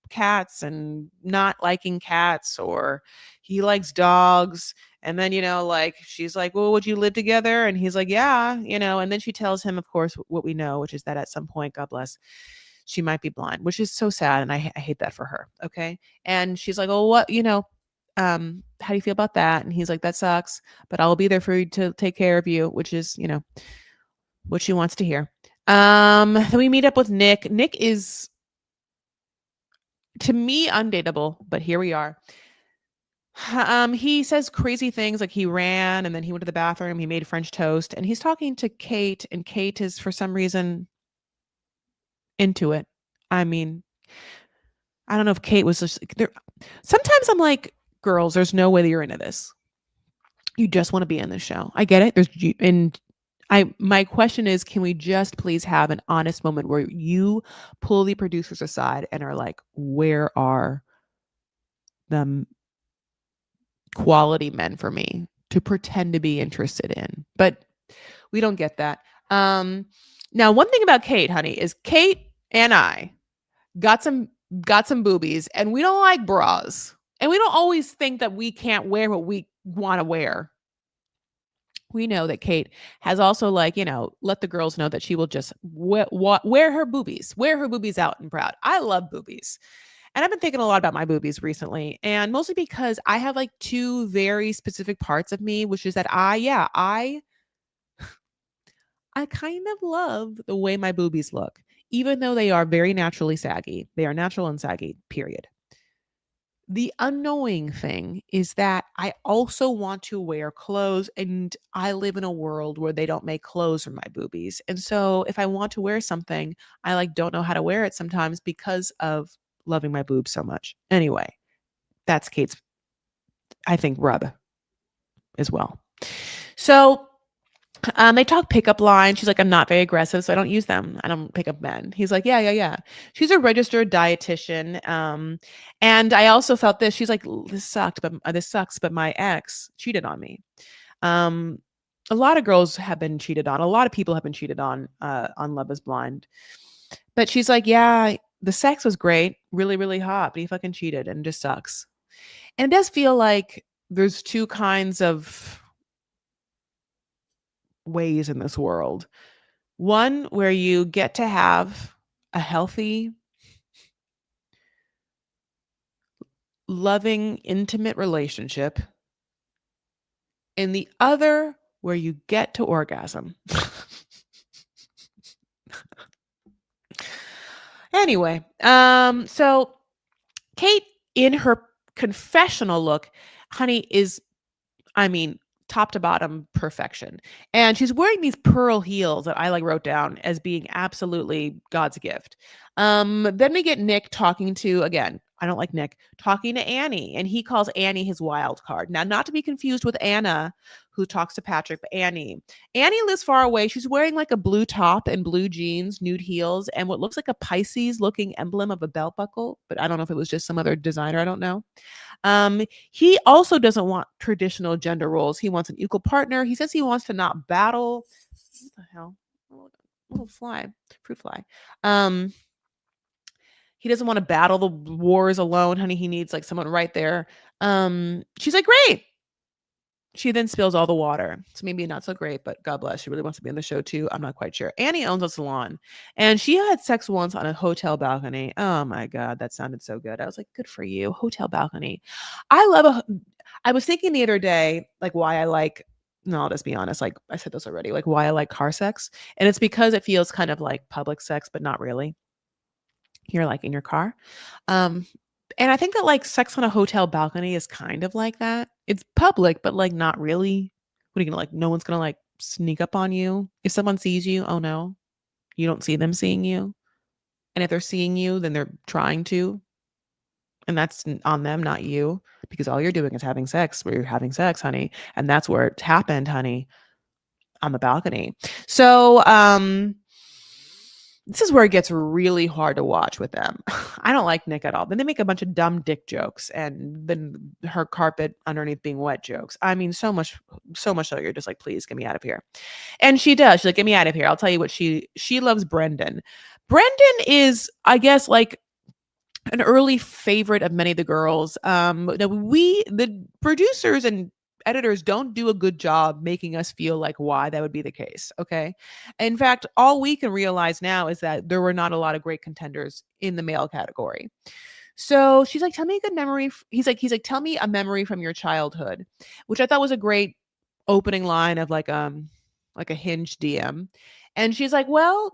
[SPEAKER 1] cats and not liking cats, or he likes dogs. And then, like she's like, well, would you live together? And he's like, yeah, and then she tells him, of course, what we know, which is that at some point, God bless, she might be blind, which is so sad. And I hate that for her. Okay. And she's like, oh, what, how do you feel about that? And he's like, that sucks, but I'll be there for you to take care of you, which is, what she wants to hear. Then we meet up with Nick. Nick is, to me, undateable, but here we are. He says crazy things like he ran and then he went to the bathroom, he made French toast, and he's talking to Kate, and Kate is for some reason into it. I mean, I don't know if Kate was just there. Sometimes I'm like, girls, there's no way that you're into this. You just want to be in this show. I get it. My question is, can we just please have an honest moment where you pull the producers aside and are like, where are the quality men for me to pretend to be interested in? But we don't get that. Now, one thing about Kate, honey, is Kate and I got some boobies, and we don't like bras. And we don't always think that we can't wear what we want to wear. We know that Kate has also, like, let the girls know that she will just wear her boobies out and proud. I love boobies. And I've been thinking a lot about my boobies recently, and mostly because I have like two very specific parts of me, which is that I kind of love the way my boobies look, even though they are very naturally saggy. They are natural and saggy, period. The annoying thing is that I also want to wear clothes, and I live in a world where they don't make clothes for my boobies. And so if I want to wear something, I like don't know how to wear it sometimes because of loving my boobs so much. Anyway, that's Kate's, I think, rub as well. So they talk pickup lines. She's like, I'm not very aggressive, so I don't use them. I don't pick up men. He's like, yeah, yeah, yeah. She's a registered dietitian. And I also felt this. She's like, this sucks, but my ex cheated on me. Um, a lot of girls have been cheated on. A lot of people have been cheated on Love Is Blind. But she's like, yeah, the sex was great, really, really hot, but he fucking cheated and it just sucks. And it does feel like there's two kinds of ways in this world. One where you get to have a healthy, loving, intimate relationship, and the other where you get to orgasm. Anyway, so Kate in her confessional look, honey, is, I mean, top to bottom perfection. And she's wearing these pearl heels that I like wrote down as being absolutely God's gift. Then we get Nick talking to, again, I don't like Nick, talking to Annie, and he calls Annie his wild card. Now, not to be confused with Anna, who talks to Patrick, but Annie. Annie lives far away. She's wearing like a blue top and blue jeans, nude heels, and what looks like a Pisces looking emblem of a belt buckle, but I don't know if it was just some other designer. I don't know. He also doesn't want traditional gender roles. He wants an equal partner. He says he wants to not battle. What the hell? Little fly, fruit fly. He doesn't want to battle the wars alone, honey. He needs like someone right there. She's like, great. She then spills all the water. So maybe not so great, but God bless. She really wants to be on the show too. I'm not quite sure. Annie owns a salon and she had sex once on a hotel balcony. Oh my God, that sounded so good. I was like, good for you. Hotel balcony. I was thinking the other day, like why I like, no, I'll just be honest. Like I said this already, like why I like car sex. And it's because it feels kind of like public sex, but not really. You're like in your car. Um, and I think that like sex on a hotel balcony is kind of like that. It's public, but like not really. What are you gonna like? No one's gonna like sneak up on you. If someone sees you, oh no, you don't see them seeing you. And if they're seeing you, then they're trying to. And that's on them, not you, because all you're doing is having sex where you're having sex, honey. And that's where it happened, honey, on the balcony. So, this is where it gets really hard to watch with them. I don't like Nick at all. Then they make a bunch of dumb dick jokes and then her carpet underneath being wet jokes. I mean, so much so you're just like, please get me out of here. And she does. She's like, get me out of here. I'll tell you what, she loves Brendan. Brendan is, I guess, like an early favorite of many of the girls. The producers and editors don't do a good job making us feel like why that would be the case. Okay. In fact, all we can realize now is that there were not a lot of great contenders in the male category. So she's like, tell me a good memory. He's like, tell me a memory from your childhood, which I thought was a great opening line of like a Hinge DM. And she's like, well,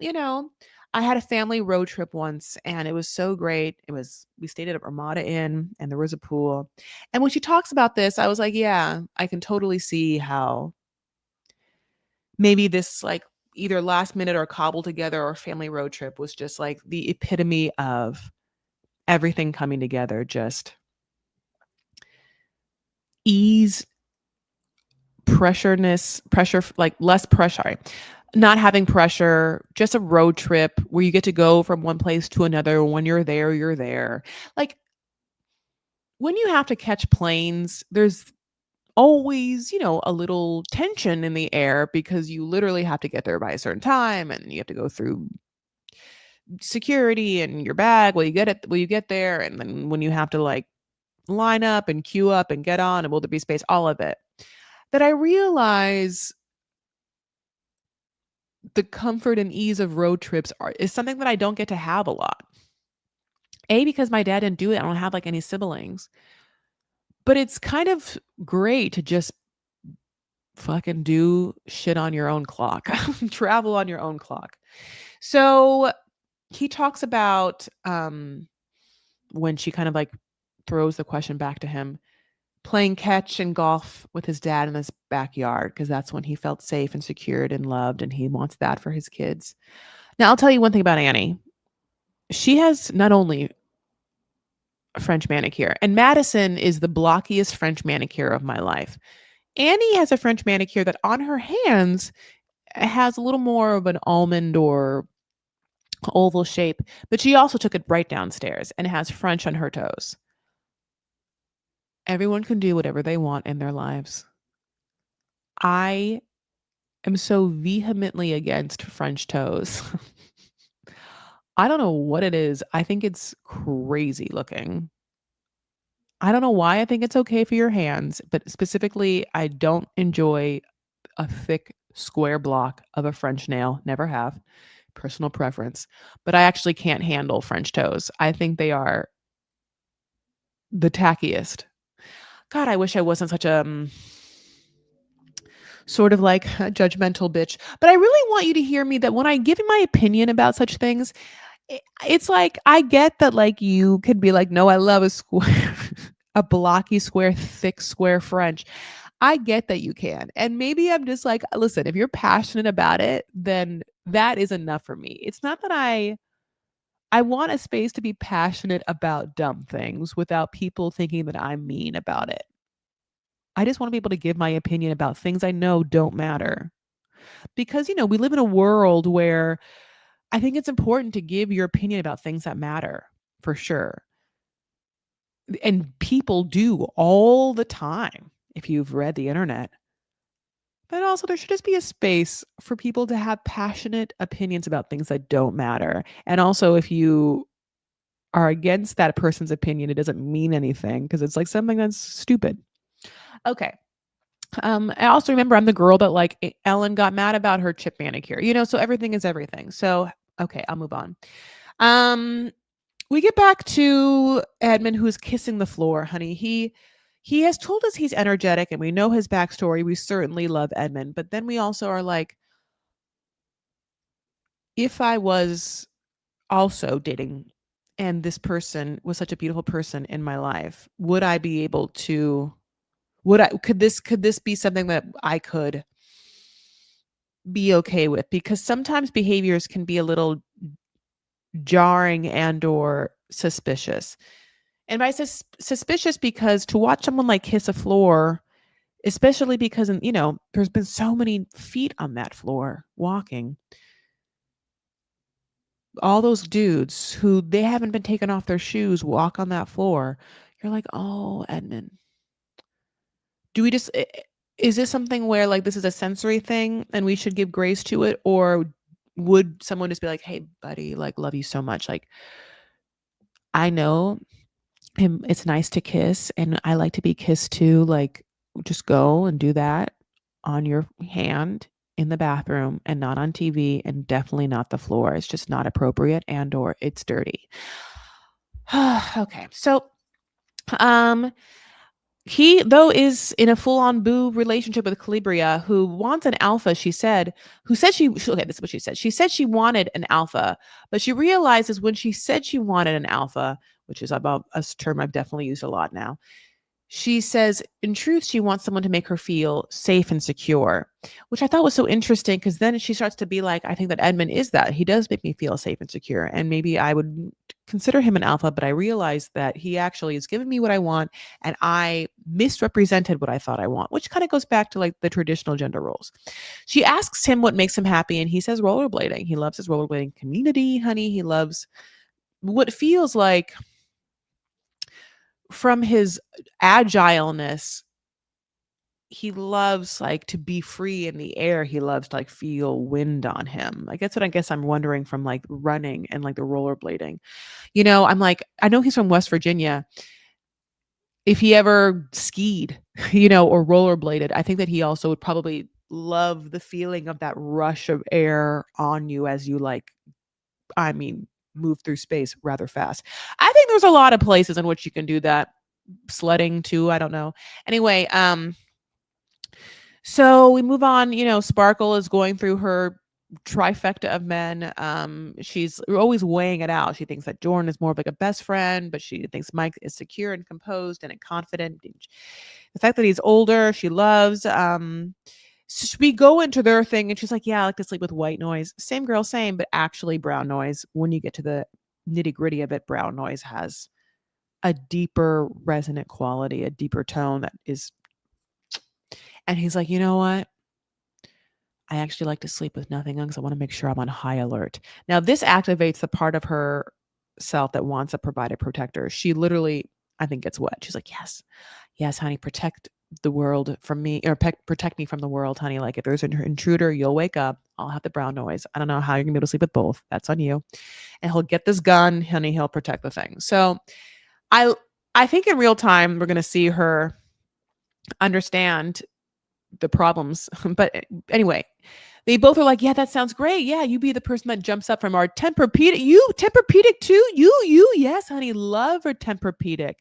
[SPEAKER 1] I had a family road trip once and it was so great. We stayed at a Ramada Inn and there was a pool. And when she talks about this, I was like, yeah, I can totally see how maybe this like either last minute or cobbled together or family road trip was just like the epitome of everything coming together, just ease, pressure, like less pressure, sorry, not having pressure, just a road trip where you get to go from one place to another. When you're there, you're there. Like when you have to catch planes, there's always, a little tension in the air because you literally have to get there by a certain time and you have to go through security and your bag while you get there. And then when you have to like line up and queue up and get on and will there be space, all of it. That I realize the comfort and ease of road trips is something that I don't get to have a lot. A, because my dad didn't do it. I don't have like any siblings. But it's kind of great to just fucking do shit on your own clock, travel on your own clock. So he talks about when she kind of like throws the question back to him, playing catch and golf with his dad in his backyard, because that's when he felt safe and secured and loved, and he wants that for his kids. Now, I'll tell you one thing about Annie. She has not only a French manicure, and Madison is the blockiest French manicure of my life. Annie has a French manicure that on her hands has a little more of an almond or oval shape, but she also took it right downstairs and has French on her toes. Everyone can do whatever they want in their lives. I am so vehemently against French toes. I don't know what it is. I think it's crazy looking. I don't know why I think it's okay for your hands, but specifically, I don't enjoy a thick square block of a French nail. Never have. Personal preference. But I actually can't handle French toes. I think they are the tackiest. God, I wish I wasn't such a sort of like a judgmental bitch. But I really want you to hear me that when I give my opinion about such things, it's like I get that like you could be like, no, I love a square, a blocky square, thick square French. I get that you can. And maybe I'm just like, listen, if you're passionate about it, then that is enough for me. It's not that I want a space to be passionate about dumb things without people thinking that I'm mean about it. I just want to be able to give my opinion about things I know don't matter. Because, we live in a world where I think it's important to give your opinion about things that matter for sure. And people do all the time if you've read the internet. But also, there should just be a space for people to have passionate opinions about things that don't matter. And also, if you are against that person's opinion, it doesn't mean anything because it's like something that's stupid. Okay. I also remember I'm the girl that like Ellen got mad about her chip manicure, so everything is everything. So, okay, I'll move on. We get back to Edmund, who's kissing the floor, honey. He has told us he's energetic and we know his backstory. We certainly love Edmund, but then we also are like, if I was also dating and this person was such a beautiful person in my life, would I be able to could this be something that I could be okay with? Because sometimes behaviors can be a little jarring and or suspicious. And by suspicious, because to watch someone like kiss a floor, especially because there's been so many feet on that floor walking, all those dudes who they haven't been taken off their shoes walk on that floor. You're like, oh, Edmund, do we just is this something where like this is a sensory thing and we should give grace to it, or would someone just be like, hey buddy, like love you so much, like I know it's nice to kiss and I like to be kissed too, like just go and do that on your hand in the bathroom and not on TV and definitely not the floor. It's just not appropriate and or it's dirty. Okay. So he, though, is in a full-on boo relationship with Calibria, who wants an alpha, who said okay, this is what she said. She said she wanted an alpha, but she realizes when she said she wanted an alpha, which is about a term I've definitely used a lot now, she says, in truth, she wants someone to make her feel safe and secure, which I thought was so interesting because then she starts to be like, I think that Edmund is that. He does make me feel safe and secure. And maybe I would consider him an alpha, but I realized that he actually is giving me what I want and I misrepresented what I thought I want, which kind of goes back to like the traditional gender roles. She asks him what makes him happy and he says rollerblading. He loves his rollerblading community, honey. He loves what feels like, from his agileness, he loves like to be free in the air. He loves to like feel wind on him. Like that's what I guess I'm wondering from like running and like the rollerblading. I'm like, I know he's from West Virginia. if he ever skied, you know, or rollerbladed, I think that he also would probably love the feeling of that rush of air on you as you like, I mean, move through space rather fast. I think there's a lot of places in which you can do that. Sledding too, I don't know. Anyway, so we move on. You know, Sparkle is going through her trifecta of men. She's always weighing it out. She thinks that Jordan is more of like a best friend, but she thinks Mike is secure and composed and confident. The fact that he's older, she loves. So we go into their thing, and she's like, "Yeah, I like to sleep with white noise." Same girl, same, but actually, brown noise. When you get to the nitty gritty of it, brown noise has a deeper resonant quality, a deeper tone that is. And he's like, "You know what? I actually like to sleep with nothing on because I want to make sure I'm on high alert." Now, this activates the part of her self that wants a provider protector. She literally, I think, gets wet. She's like, "Yes, yes, honey, protect the world from me, or protect me from the world, honey. Like, if there's an intruder, you'll wake up. I'll have the brown noise. I don't know how you're gonna be able to sleep with both. That's on you." And he'll get this gun, honey. He'll protect the thing. So, I, I think in real time we're gonna see her understand the problems. But anyway, they both are like, "Yeah, that sounds great. Yeah, you be the person that jumps up from our Tempur-Pedic. You Tempur-Pedic too? You, yes, honey, love her Tempur-Pedic."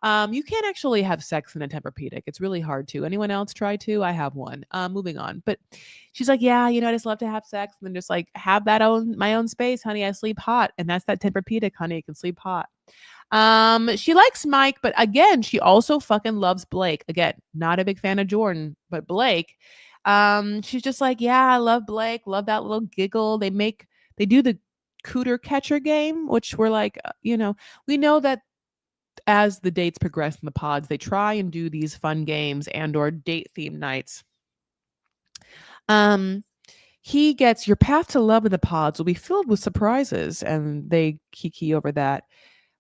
[SPEAKER 1] You can't actually have sex in a Tempur-Pedic. It's really hard to. Anyone else try to? I have one. Moving on. But she's like, "Yeah, you know, I just love to have sex and then just like have that own my own space, honey. I sleep hot." And that's that Tempur-Pedic, honey. You can sleep hot. She likes Mike, but again, she also fucking loves Blake. Again, not a big fan of Jordan, but Blake. She's just like, "Yeah, I love Blake. Love that little giggle. They do the cooter catcher game, which we're like, you know, we know that as the dates progress in the pods, they try and do these fun games and or date theme nights. Um, he gets your path to love in the pods will be filled with surprises, and they kiki over that.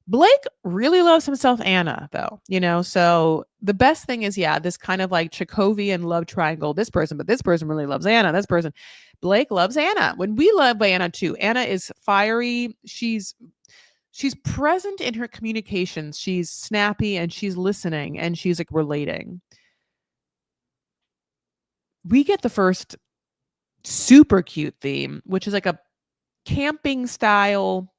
[SPEAKER 1] Blake really loves himself Anna, though, you know. So the best thing is, yeah, this kind of like Chekhovian love triangle. This person, but this person really loves Anna. This person, Blake loves Anna. When we love Anna too, Anna is fiery. She's present in her communications. She's snappy and she's listening and she's like relating. We get the first super cute theme, which is like a camping style,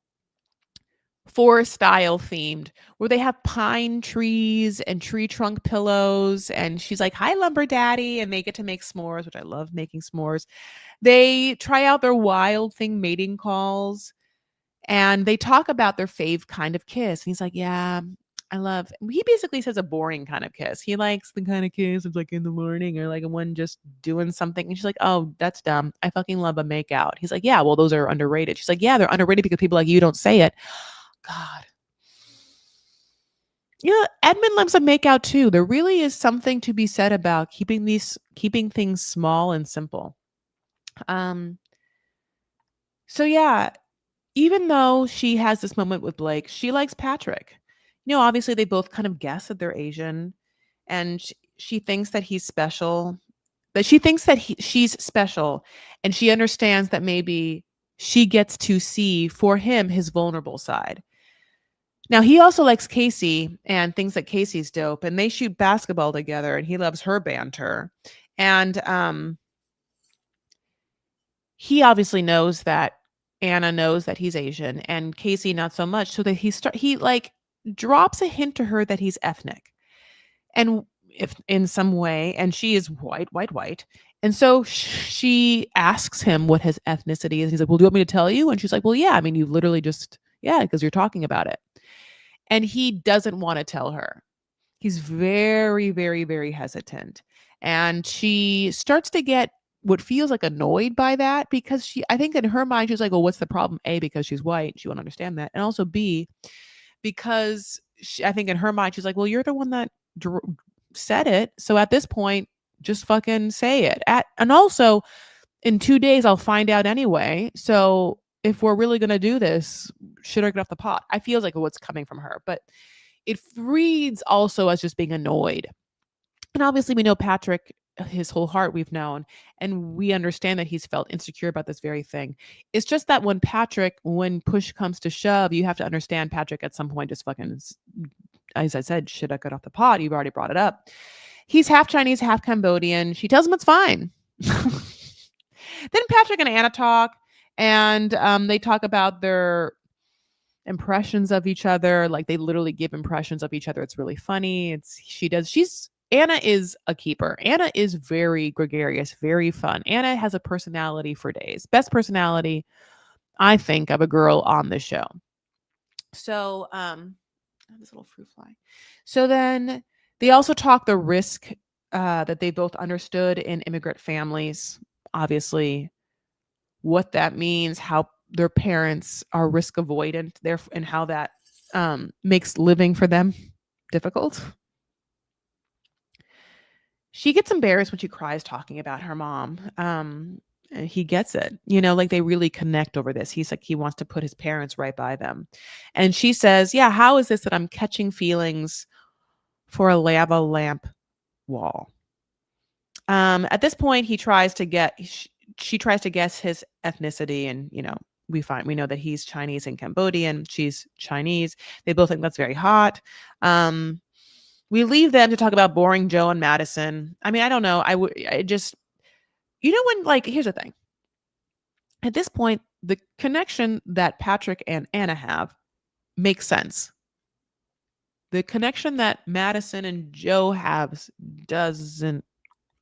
[SPEAKER 1] forest style themed, where they have pine trees and tree trunk pillows. And she's like, "Hi, lumber daddy." And they get to make s'mores, which I love making s'mores. They try out their wild thing mating calls. And they talk about their fave kind of kiss. And he's like, "Yeah, I love," he basically says a boring kind of kiss. He likes the kind of kiss of like in the morning or like one just doing something. And she's like, "Oh, that's dumb. I fucking love a make out." He's like, "Yeah, well, those are underrated." She's like, "Yeah, they're underrated because people like you don't say it." God. Yeah, Edmund loves a make out too. There really is something to be said about keeping things small and simple. Um, so yeah, even though she has this moment with Blake, she likes Patrick. You know, obviously they both kind of guess that they're Asian, and she thinks that he's special. That she thinks that she's special, and she understands that maybe she gets to see for him his vulnerable side. Now he also likes Casey and thinks that Casey's dope, and they shoot basketball together, and he loves her banter. And he obviously knows that Anna knows that he's Asian and Casey not so much. So that he like drops a hint to her that he's ethnic. And if in some way, and she is white. And so she asks him what his ethnicity is. He's like, "Well, do you want me to tell you?" And she's like, "Well, yeah. I mean, you literally just, yeah, because you're talking about it." And he doesn't want to tell her. He's very, very, very hesitant. And she starts to get what feels like annoyed by that because I think in her mind, she's like, "Well, what's the problem?" A, because she's white. She won't understand that. And also B, because I think in her mind, she's like, "Well, you're the one that said it. So at this point, just fucking say it." And also, in 2 days, I'll find out anyway. So if we're really going to do this, should I get off the pot? I feel like what's coming from her. But it reads also as just being annoyed. And obviously, we know Patrick, his whole heart we've known, and we understand that he's felt insecure about this very thing. It's just that when push comes to shove, you have to understand Patrick at some point just fucking as I said, should I cut off the pot? You've already brought it up. He's half Chinese, half Cambodian. She tells him it's fine. Then Patrick and Anna talk, and they talk about their impressions of each other. Like they literally give impressions of each other. It's really funny. Anna is a keeper. Anna is very gregarious, very fun. Anna has a personality for days. Best personality, I think, of a girl on the show. So, this little fruit fly. So then they also talk the risk that they both understood in immigrant families. Obviously, what that means, how their parents are risk avoidant, and how that makes living for them difficult. She gets embarrassed when she cries talking about her mom. And he gets it. Like they really connect over this. He's like, he wants to put his parents right by them. And she says, yeah, how is this that I'm catching feelings for a lava lamp wall? At this point, she tries to guess his ethnicity, and we know that he's Chinese and Cambodian. She's Chinese. They both think that's very hot. We leave them to talk about boring Joe and Madison. I mean, I don't know. Here's the thing. At this point, the connection that Patrick and Anna have makes sense. The connection that Madison and Joe have doesn't.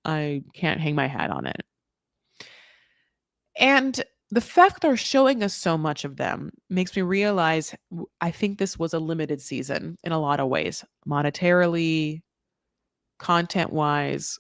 [SPEAKER 1] I can't hang my hat on it. And the fact that they're showing us so much of them makes me realize I think this was a limited season in a lot of ways, monetarily, content-wise,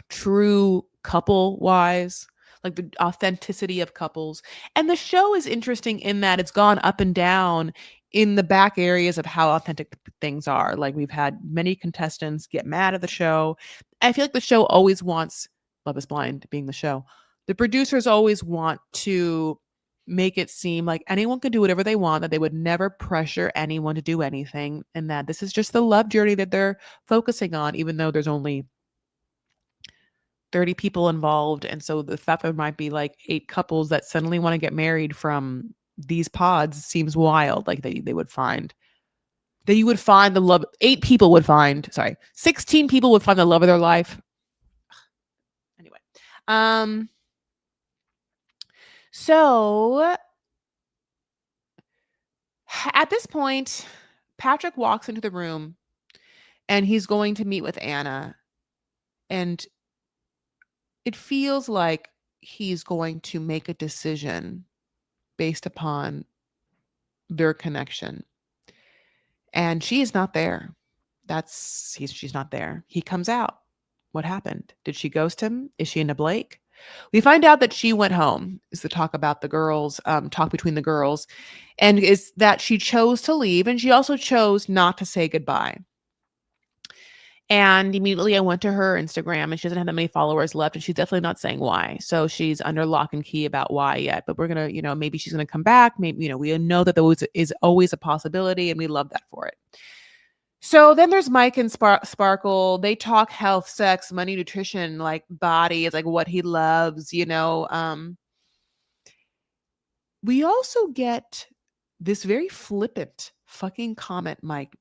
[SPEAKER 1] true couple-wise, like the authenticity of couples. And the show is interesting in that it's gone up and down in the back areas of how authentic things are. Like we've had many contestants get mad at the show. I feel like the show always wants, Love is Blind being the show, the producers always want to make it seem like anyone can do whatever they want, that they would never pressure anyone to do anything, and that this is just the love journey that they're focusing on, even though there's only 30 people involved. And so the fact that there might be like 8 couples that suddenly want to get married from these pods seems wild. Like they would find that you would find the love. 16 people would find the love of their life. Anyway. So at this point, Patrick walks into the room and he's going to meet with Anna. And it feels like he's going to make a decision based upon their connection. And she is not there. She's not there. He comes out. What happened? Did she ghost him? Is she into Blake? We find out that she went home, is the talk about the girls, talk between the girls, and is that she chose to leave, and she also chose not to say goodbye. And immediately I went to her Instagram, and she doesn't have that many followers left, and she's definitely not saying why. So she's under lock and key about why yet. But we're going to, maybe she's going to come back. Maybe, we know that there is always a possibility, and we love that for it. So then there's Mike and Sparkle. They talk health, sex, money, nutrition, like body. It's like what he loves, We also get this very flippant fucking comment Mike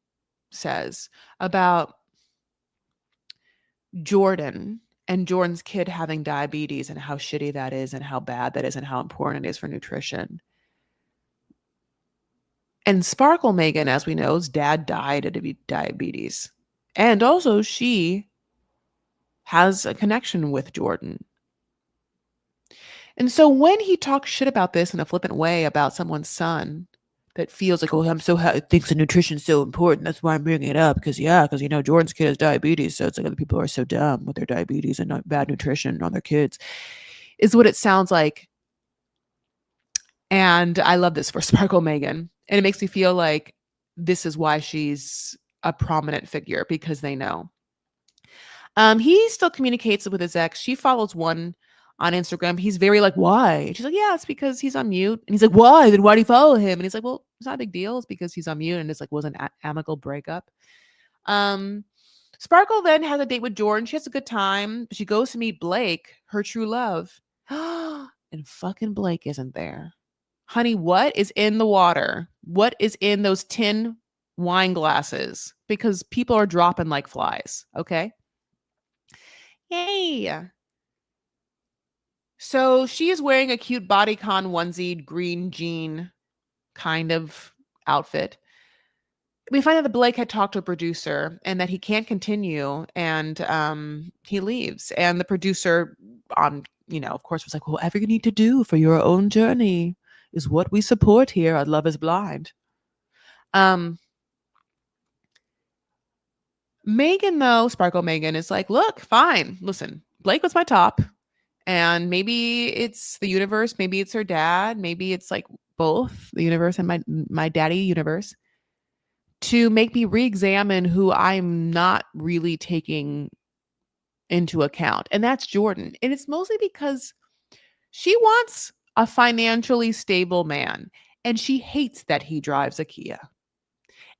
[SPEAKER 1] says about Jordan and Jordan's kid having diabetes and how shitty that is and how bad that is and how important it is for nutrition. And Sparkle Megan, as we know, his dad died of diabetes. And also she has a connection with Jordan. And so when he talks shit about this in a flippant way about someone's son that feels like, thinks the nutrition's so important, that's why I'm bringing it up, because Jordan's kid has diabetes, so it's like other people are so dumb with their diabetes and not bad nutrition on their kids, is what it sounds like. And I love this for Sparkle Megan. And it makes me feel like this is why she's a prominent figure, because they know. He still communicates with his ex. She follows one on Instagram. He's very like, why? And she's like, yeah, it's because he's on mute. And he's like, why? Then why do you follow him? And he's like, well, it's not a big deal. It's because he's on mute. And it's like, was an amicable breakup. Sparkle then has a date with Jordan. She has a good time. She goes to meet Blake, her true love. And fucking Blake isn't there. Honey, what is in the water? What is in those tin wine glasses because people are dropping like flies. Okay. Yay. So she is wearing a cute bodycon onesie, green jean kind of outfit. We find out that Blake had talked to a producer and that he can't continue, and he leaves. And the producer, of course, was like, "Well, whatever you need to do for your own journey is what we support here at Love Is Blind." Um, Megan, though, Sparkle Megan, is like, "Look, fine. Listen, Blake was my top, and maybe it's the universe, maybe it's her dad, maybe it's like both the universe and my daddy universe." To make me re-examine who I'm not really taking into account, and that's Jordan. And it's mostly because she wants a financially stable man, and she hates that he drives a Kia.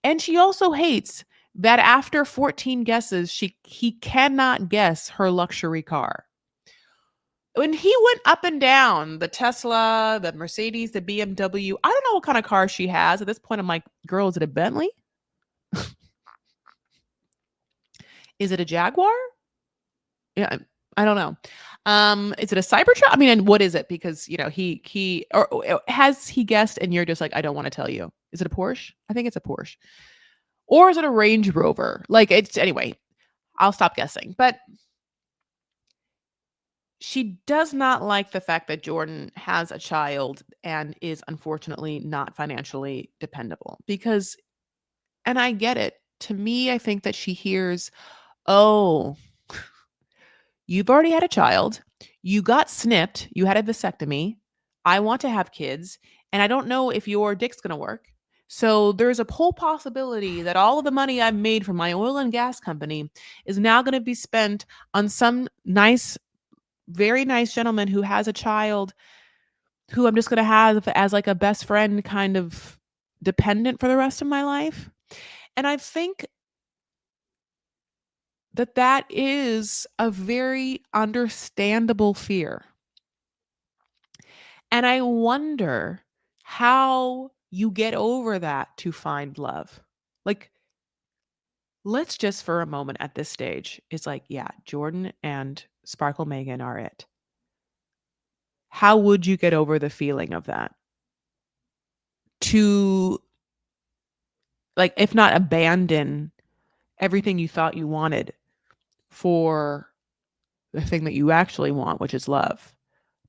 [SPEAKER 1] And she also hates that after 14 guesses, he cannot guess her luxury car. When he went up and down the Tesla, the Mercedes, the BMW, I don't know what kind of car she has. At this point, I'm like, girl, is it a Bentley? Is it a Jaguar? Yeah, I don't know. Is it a Cybertruck? I mean, and what is it? Because he or has he guessed, and you're just like, I don't want to tell you. Is it a Porsche? I think it's a Porsche, or is it a Range Rover? Like it's anyway. I'll stop guessing, but she does not like the fact that Jordan has a child and is unfortunately not financially dependable. Because, and I get it. To me, I think that she hears, oh, you've already had a child. You got snipped. You had a vasectomy. I want to have kids. And I don't know if your dick's going to work. So there's a whole possibility that all of the money I've made from my oil and gas company is now going to be spent on some nice, very nice gentleman who has a child who I'm just going to have as like a best friend kind of dependent for the rest of my life. And I think that is a very understandable fear. And I wonder how you get over that to find love. Like, let's just for a moment at this stage, it's like, yeah, Jordan and Sparkle Megan are it. How would you get over the feeling of that? To, like, if not abandon everything you thought you wanted for the thing that you actually want, which is love.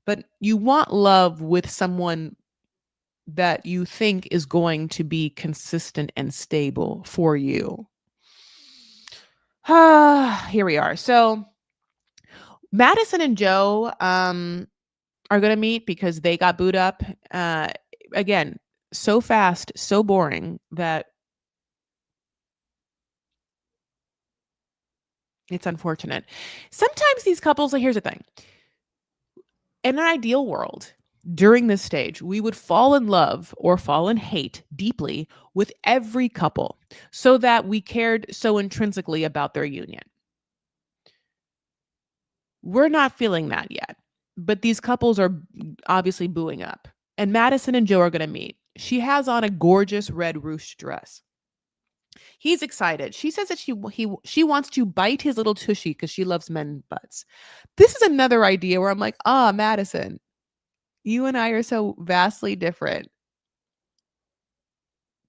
[SPEAKER 1] But you want love with someone that you think is going to be consistent and stable for you. Here we are. So Madison and Joe are going to meet because they got booed up. Again, so fast, so boring that it's unfortunate. Sometimes these couples, like, here's the thing. In an ideal world, during this stage, we would fall in love or fall in hate deeply with every couple so that we cared so intrinsically about their union. We're not feeling that yet, but these couples are obviously booing up. And Madison and Joe are going to meet. She has on a gorgeous red ruched dress. He's excited. She says that she wants to bite his little tushy because she loves men butts. This is another idea where I'm like, Madison, you and I are so vastly different.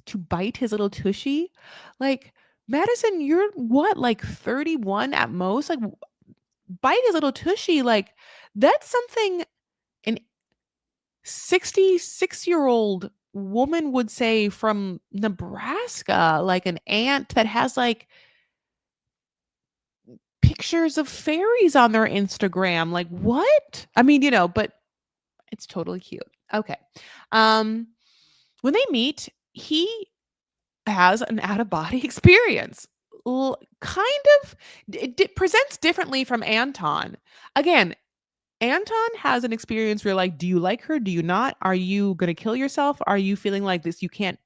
[SPEAKER 1] To bite his little tushy? Like, Madison, you're what, like 31 at most? Like, bite his little tushy. Like, that's something an 66-year-old woman would say from Nebraska, like an aunt that has like pictures of fairies on their Instagram. Like, what? I mean, but it's totally cute. Okay. Um, when they meet, he has an out of body experience. Kind of, it presents differently from Anton. Again, Anton has an experience where, like, do you like her? Do you not? Are you gonna kill yourself? Are you feeling like this? You can't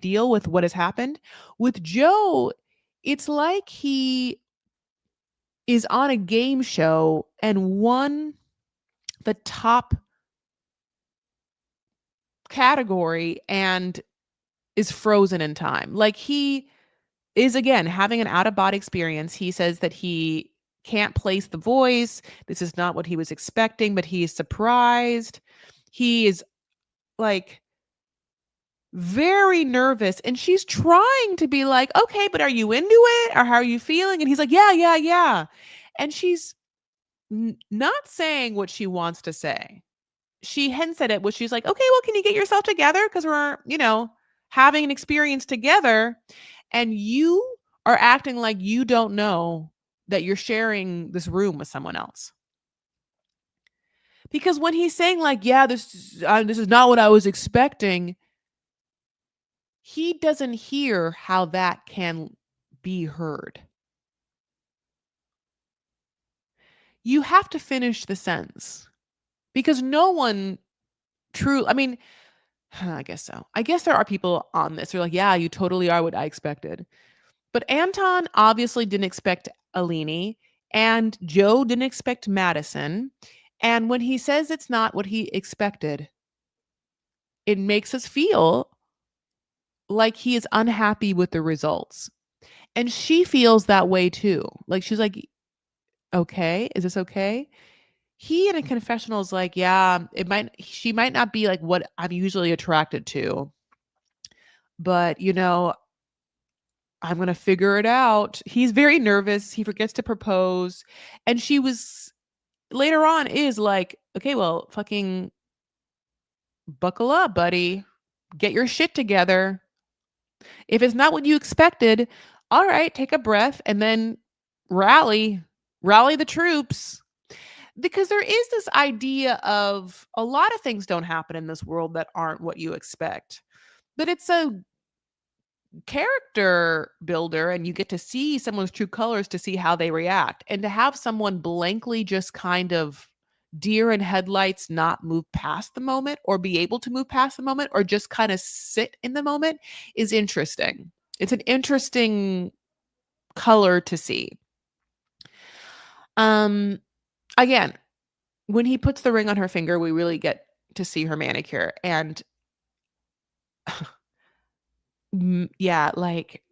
[SPEAKER 1] deal with what has happened. With Joe, it's like he is on a game show and won the top category and is frozen in time. Like he is again having an out of body experience. He says that he can't place the voice. This is not what he was expecting, but he is surprised. He is like very nervous and she's trying to be like, "Okay, but are you into it or how are you feeling?" And he's like, "Yeah, yeah, yeah." And she's not saying what she wants to say. She hints at it, which she's like, "Okay, well, can you get yourself together because we're, having an experience together and you are acting like you don't know that you're sharing this room with someone else." Because when he's saying like, "Yeah, this is not what I was expecting," he doesn't hear how that can be heard. You have to finish the sentence because no one true I mean, I guess so. I guess there are people on this. They're like, "Yeah, you totally are what I expected." But Anton obviously didn't expect Alini, and Joe didn't expect Madison. And when he says it's not what he expected, it makes us feel like he is unhappy with the results. And she feels that way too. Like she's like, "Okay, is this okay?" He in a confessional is like, "Yeah, she might not be like what I'm usually attracted to, but I'm going to figure it out." He's very nervous. He forgets to propose. And she was later on is like, "Okay, well, fucking buckle up, buddy. Get your shit together. If it's not what you expected, all right, take a breath and then rally, rally the troops." Because there is this idea of a lot of things don't happen in this world that aren't what you expect. But it's a character builder and you get to see someone's true colors to see how they react. And to have someone blankly just kind of deer in headlights not move past the moment or be able to move past the moment or just kind of sit in the moment is interesting. It's an interesting color to see. Um Again, when he puts the ring on her finger, we really get to see her manicure and yeah, like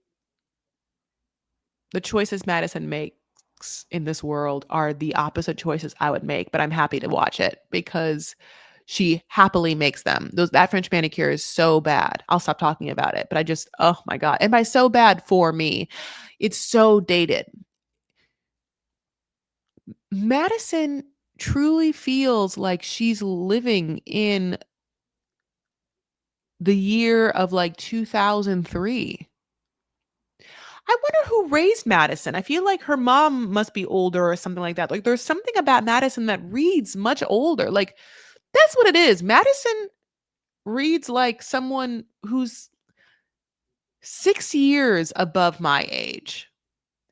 [SPEAKER 1] the choices Madison makes in this world are the opposite choices I would make, but I'm happy to watch it because she happily makes them. That French manicure is so bad. I'll stop talking about it, but oh my god. And by so bad for me, it's so dated. Madison truly feels like she's living in the year of like 2003. I wonder who raised Madison. I feel like her mom must be older or something like that. Like there's something about Madison that reads much older. Like that's what it is. Madison reads like someone who's 6 years above my age.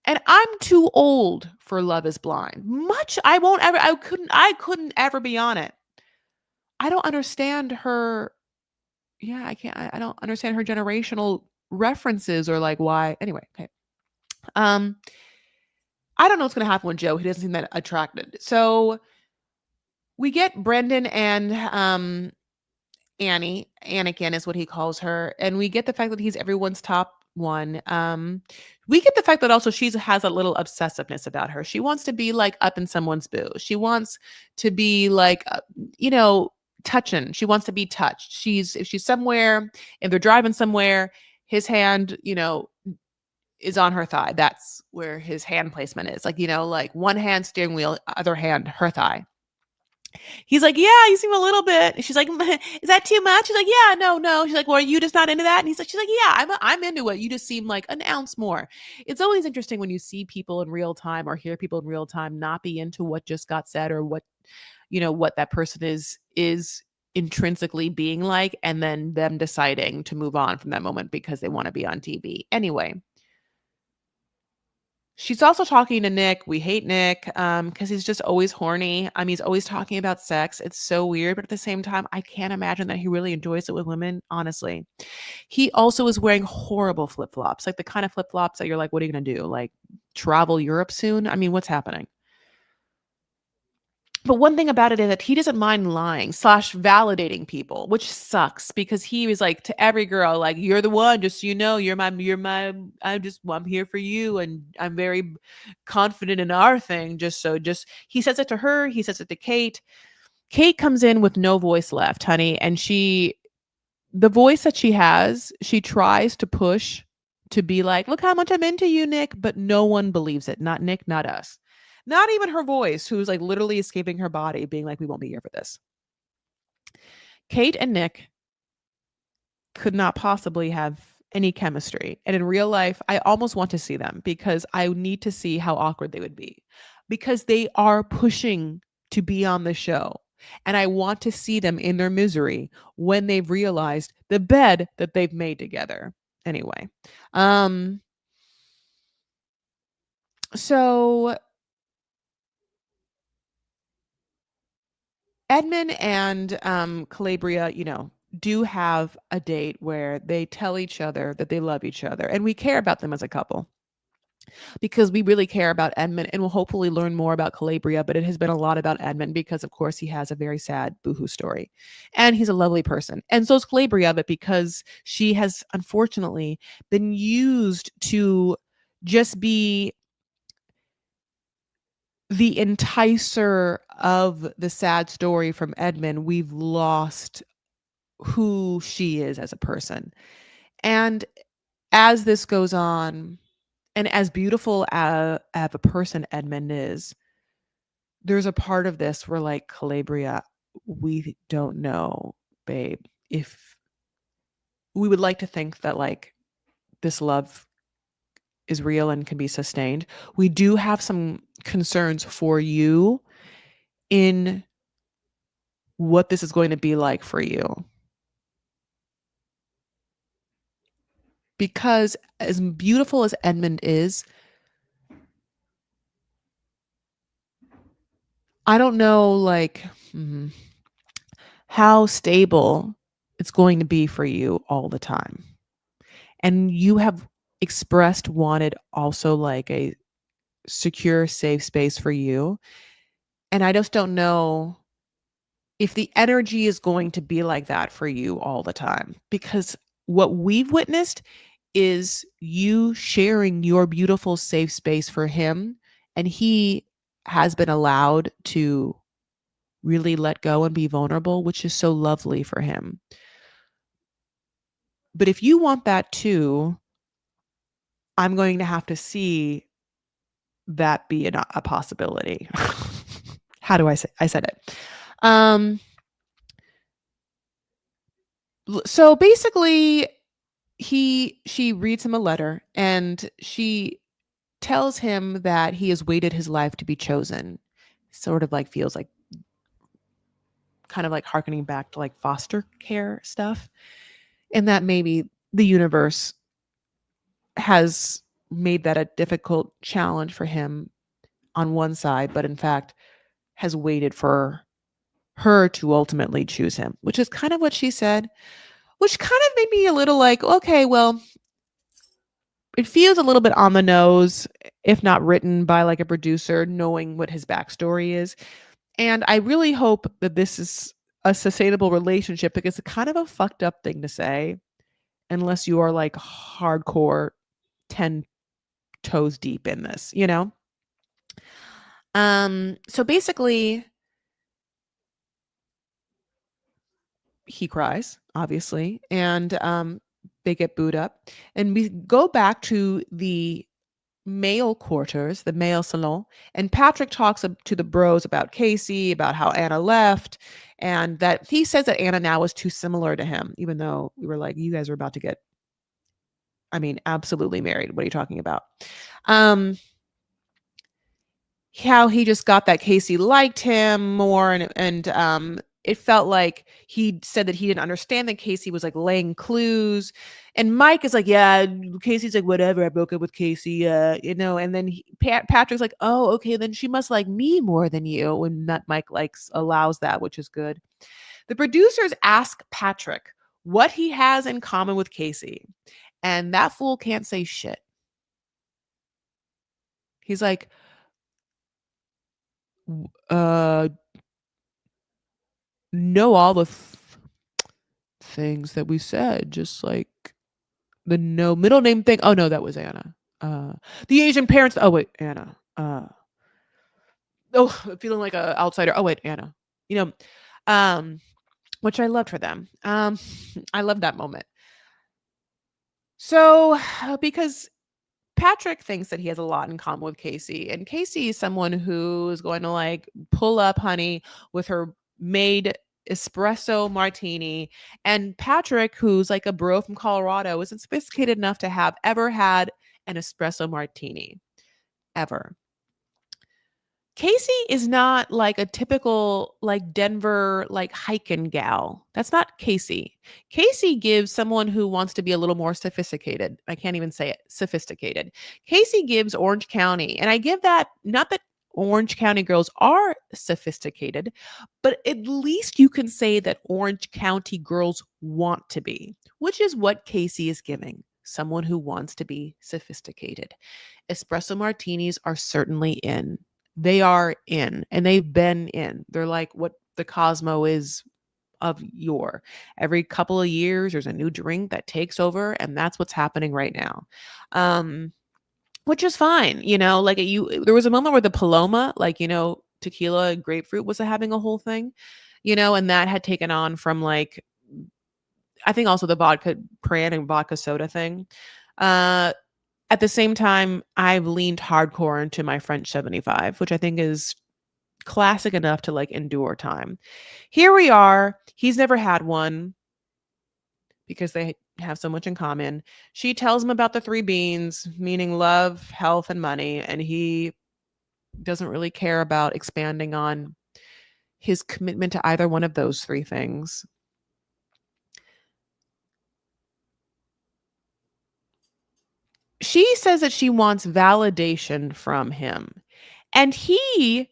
[SPEAKER 1] And I'm too old for Love is Blind. I couldn't ever be on it. I don't understand her. Yeah, I can't I don't understand her generational references or like why. Anyway, okay. Um I don't know what's going to happen with Joe. He doesn't seem that attracted. So we get Brendan and Annie. Anakin is what he calls her, and we get the fact that he's everyone's top one. We get the fact that also she has a little obsessiveness about her. She wants to be like up in someone's boo. She wants to be like, touching. She wants to be touched. If she's somewhere, if they're driving somewhere, his hand, is on her thigh. That's where his hand placement is. Like, like one hand steering wheel, other hand her thigh. He's like, "Yeah, you seem a little bit." She's like, "Is that too much?" She's like, "Yeah, no, no." She's like, "Well, are you just not into that?" And she's like, "Yeah, I'm into it. You just seem like an ounce more." It's always interesting when you see people in real time or hear people in real time not be into what just got said or what that person is intrinsically being like, and then them deciding to move on from that moment because they want to be on TV. Anyway, she's also talking to Nick. We hate Nick because he's just always horny. He's always talking about sex. It's so weird, but at the same time, I can't imagine that he really enjoys it with women, honestly. He also is wearing horrible flip-flops, like the kind of flip-flops that you're like, what are you going to do? Like travel Europe soon? What's happening? But one thing about it is that he doesn't mind lying slash validating people, which sucks because he was like to every girl, like, you're the one, just so you know, I'm here for you. And I'm very confident in our thing. Just he says it to her, he says it to Kate. Kate comes in with no voice left, honey. And the voice that she has, she tries to push to be like, look how much I'm into you, Nick. But no one believes it. Not Nick, not us. Not even her voice, who's like literally escaping her body, being like, we won't be here for this. Kate and Nick could not possibly have any chemistry. And in real life, I almost want to see them because I need to see how awkward they would be because they are pushing to be on the show. And I want to see them in their misery when they've realized the bed that they've made together. Anyway, um, so Edmund and Calabria, do have a date where they tell each other that they love each other and we care about them as a couple because we really care about Edmund and we'll hopefully learn more about Calabria, but it has been a lot about Edmund because of course he has a very sad boohoo story and he's a lovely person. And so is Calabria, but because she has unfortunately been used to just be the enticer of the sad story from Edmund, we've lost who she is as a person. And as this goes on, and as beautiful of a person Edmund is, there's a part of this where, like, Calabria, we don't know, babe, if we would like to think that, like, this love is real and can be sustained. We do have some concerns for you in what this is going to be like for you. Because as beautiful as Edmund is, I don't know, like, how stable it's going to be for you all the time. And you have expressed wanted also like a secure, safe space for you. And I just don't know if the energy is going to be like that for you all the time because what we've witnessed is you sharing your beautiful safe space for him and he has been allowed to really let go and be vulnerable, which is so lovely for him. But if you want that too, I'm going to have to see that be a possibility. How do I say I said it? Um so basically she reads him a letter and she tells him that he has waited his life to be chosen. Sort of like feels like kind of like harkening back to like foster care stuff. And that maybe the universe has made that a difficult challenge for him on one side, but in fact has waited for her to ultimately choose him, which is kind of what she said, which kind of made me a little like, okay, well, it feels a little bit on the nose, if not written by like a producer, knowing what his backstory is. And I really hope that this is a sustainable relationship because it's kind of a fucked up thing to say, unless you are like hardcore 10 toes deep in this, you know? So basically he cries, obviously, and they get booed up. And we go back to the male quarters, the male salon, and Patrick talks to the bros about Casey, about how Anna left, and that he says that Anna now is too similar to him, even though we were like, you guys are about to get, I mean, absolutely married. What are you talking about? Um, how he just got that Casey liked him more and it felt like he said that he didn't understand that Casey was like laying clues. And Mike is like, yeah, Casey's like, whatever, I broke up with Casey, and then Patrick's like, oh, okay, then she must like me more than you. And that Mike likes allows that, which is good. The producers ask Patrick what he has in common with Casey, and that fool can't say shit. He's like, know all the things that we said, just like the no middle name thing. Oh no, that was Anna. Uh, the Asian parents. Oh wait, Anna. Oh, feeling like a outsider. Oh wait, Anna. You know, um, which I loved for them. I love that moment. So, because Patrick thinks that he has a lot in common with Casey, and Casey is someone who is going to like pull up honey with her made espresso martini. And Patrick, who's like a bro from Colorado, isn't sophisticated enough to have ever had an espresso martini ever. Casey is not like a typical like Denver like hiking gal. That's not Casey. Casey gives someone who wants to be a little more sophisticated. I can't even say it, sophisticated. Casey gives Orange County, and I give that not that Orange County girls are sophisticated, but at least you can say that Orange County girls want to be, which is what Casey is giving. Someone who wants to be sophisticated. Espresso martinis are certainly in. They are in, and they've been in. They're like what the Cosmo is of yore. Every couple of years, there's a new drink that takes over, and that's what's happening right now. Um, which is fine, like there was a moment where the Paloma, like, tequila and grapefruit was having a whole thing, and that had taken on from like I think also the vodka Pran and vodka soda thing. Uh at the same time, I've leaned hardcore into my French 75, which I think is classic enough to like endure time. Here we are. He's never had one because they have so much in common. She tells him about the three beans, meaning love, health, and money, and he doesn't really care about expanding on his commitment to either one of those three things. She says that she wants validation from him, and he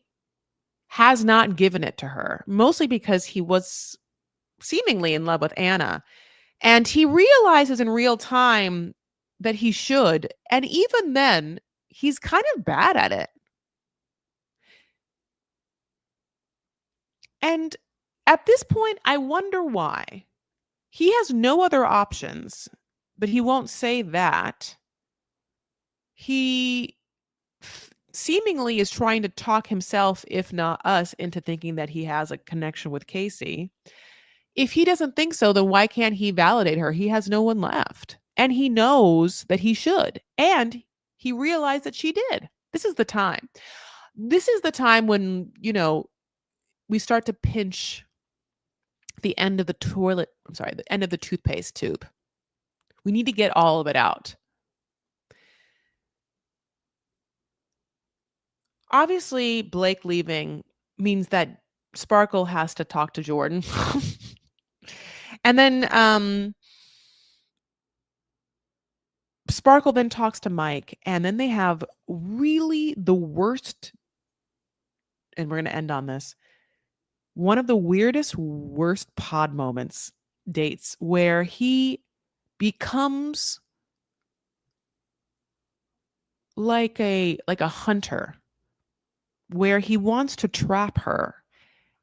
[SPEAKER 1] has not given it to her, mostly because he was seemingly in love with Anna. And he realizes in real time that he should. And even then, he's kind of bad at it. And at this point, I wonder why. He has no other options, but he won't say that. He seemingly is trying to talk himself, if not us, into thinking that he has a connection with Casey. If he doesn't think so, then why can't he validate her? He has no one left. And he knows that he should. And he realized that she did. This is the time. This is the time when, we start to pinch the end of the the end of the toothpaste tube. We need to get all of it out. Obviously, Blake leaving means that Sparkle has to talk to Jordan. And then Sparkle then talks to Mike, and then they have really the worst, and we're going to end on this, one of the weirdest, worst pod moments dates where he becomes like a hunter, where he wants to trap her,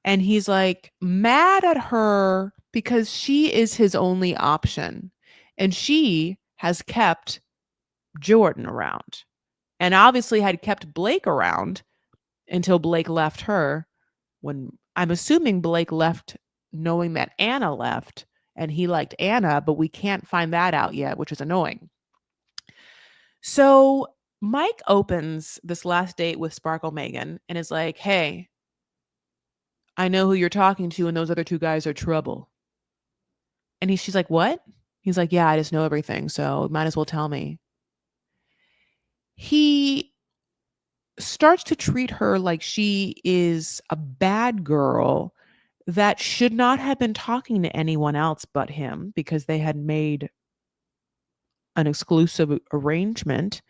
[SPEAKER 1] and he's like mad at her because she is his only option, and she has kept Jordan around, and obviously had kept Blake around until Blake left her, when I'm assuming Blake left knowing that Anna left and he liked Anna, but we can't find that out yet, which is annoying. So Mike opens this last date with Sparkle Megan and is like, hey, I know who you're talking to, and those other two guys are trouble. And she's like, what? He's like, yeah, I just know everything, so might as well tell me. He starts to treat her like she is a bad girl that should not have been talking to anyone else but him, because they had made an exclusive arrangement,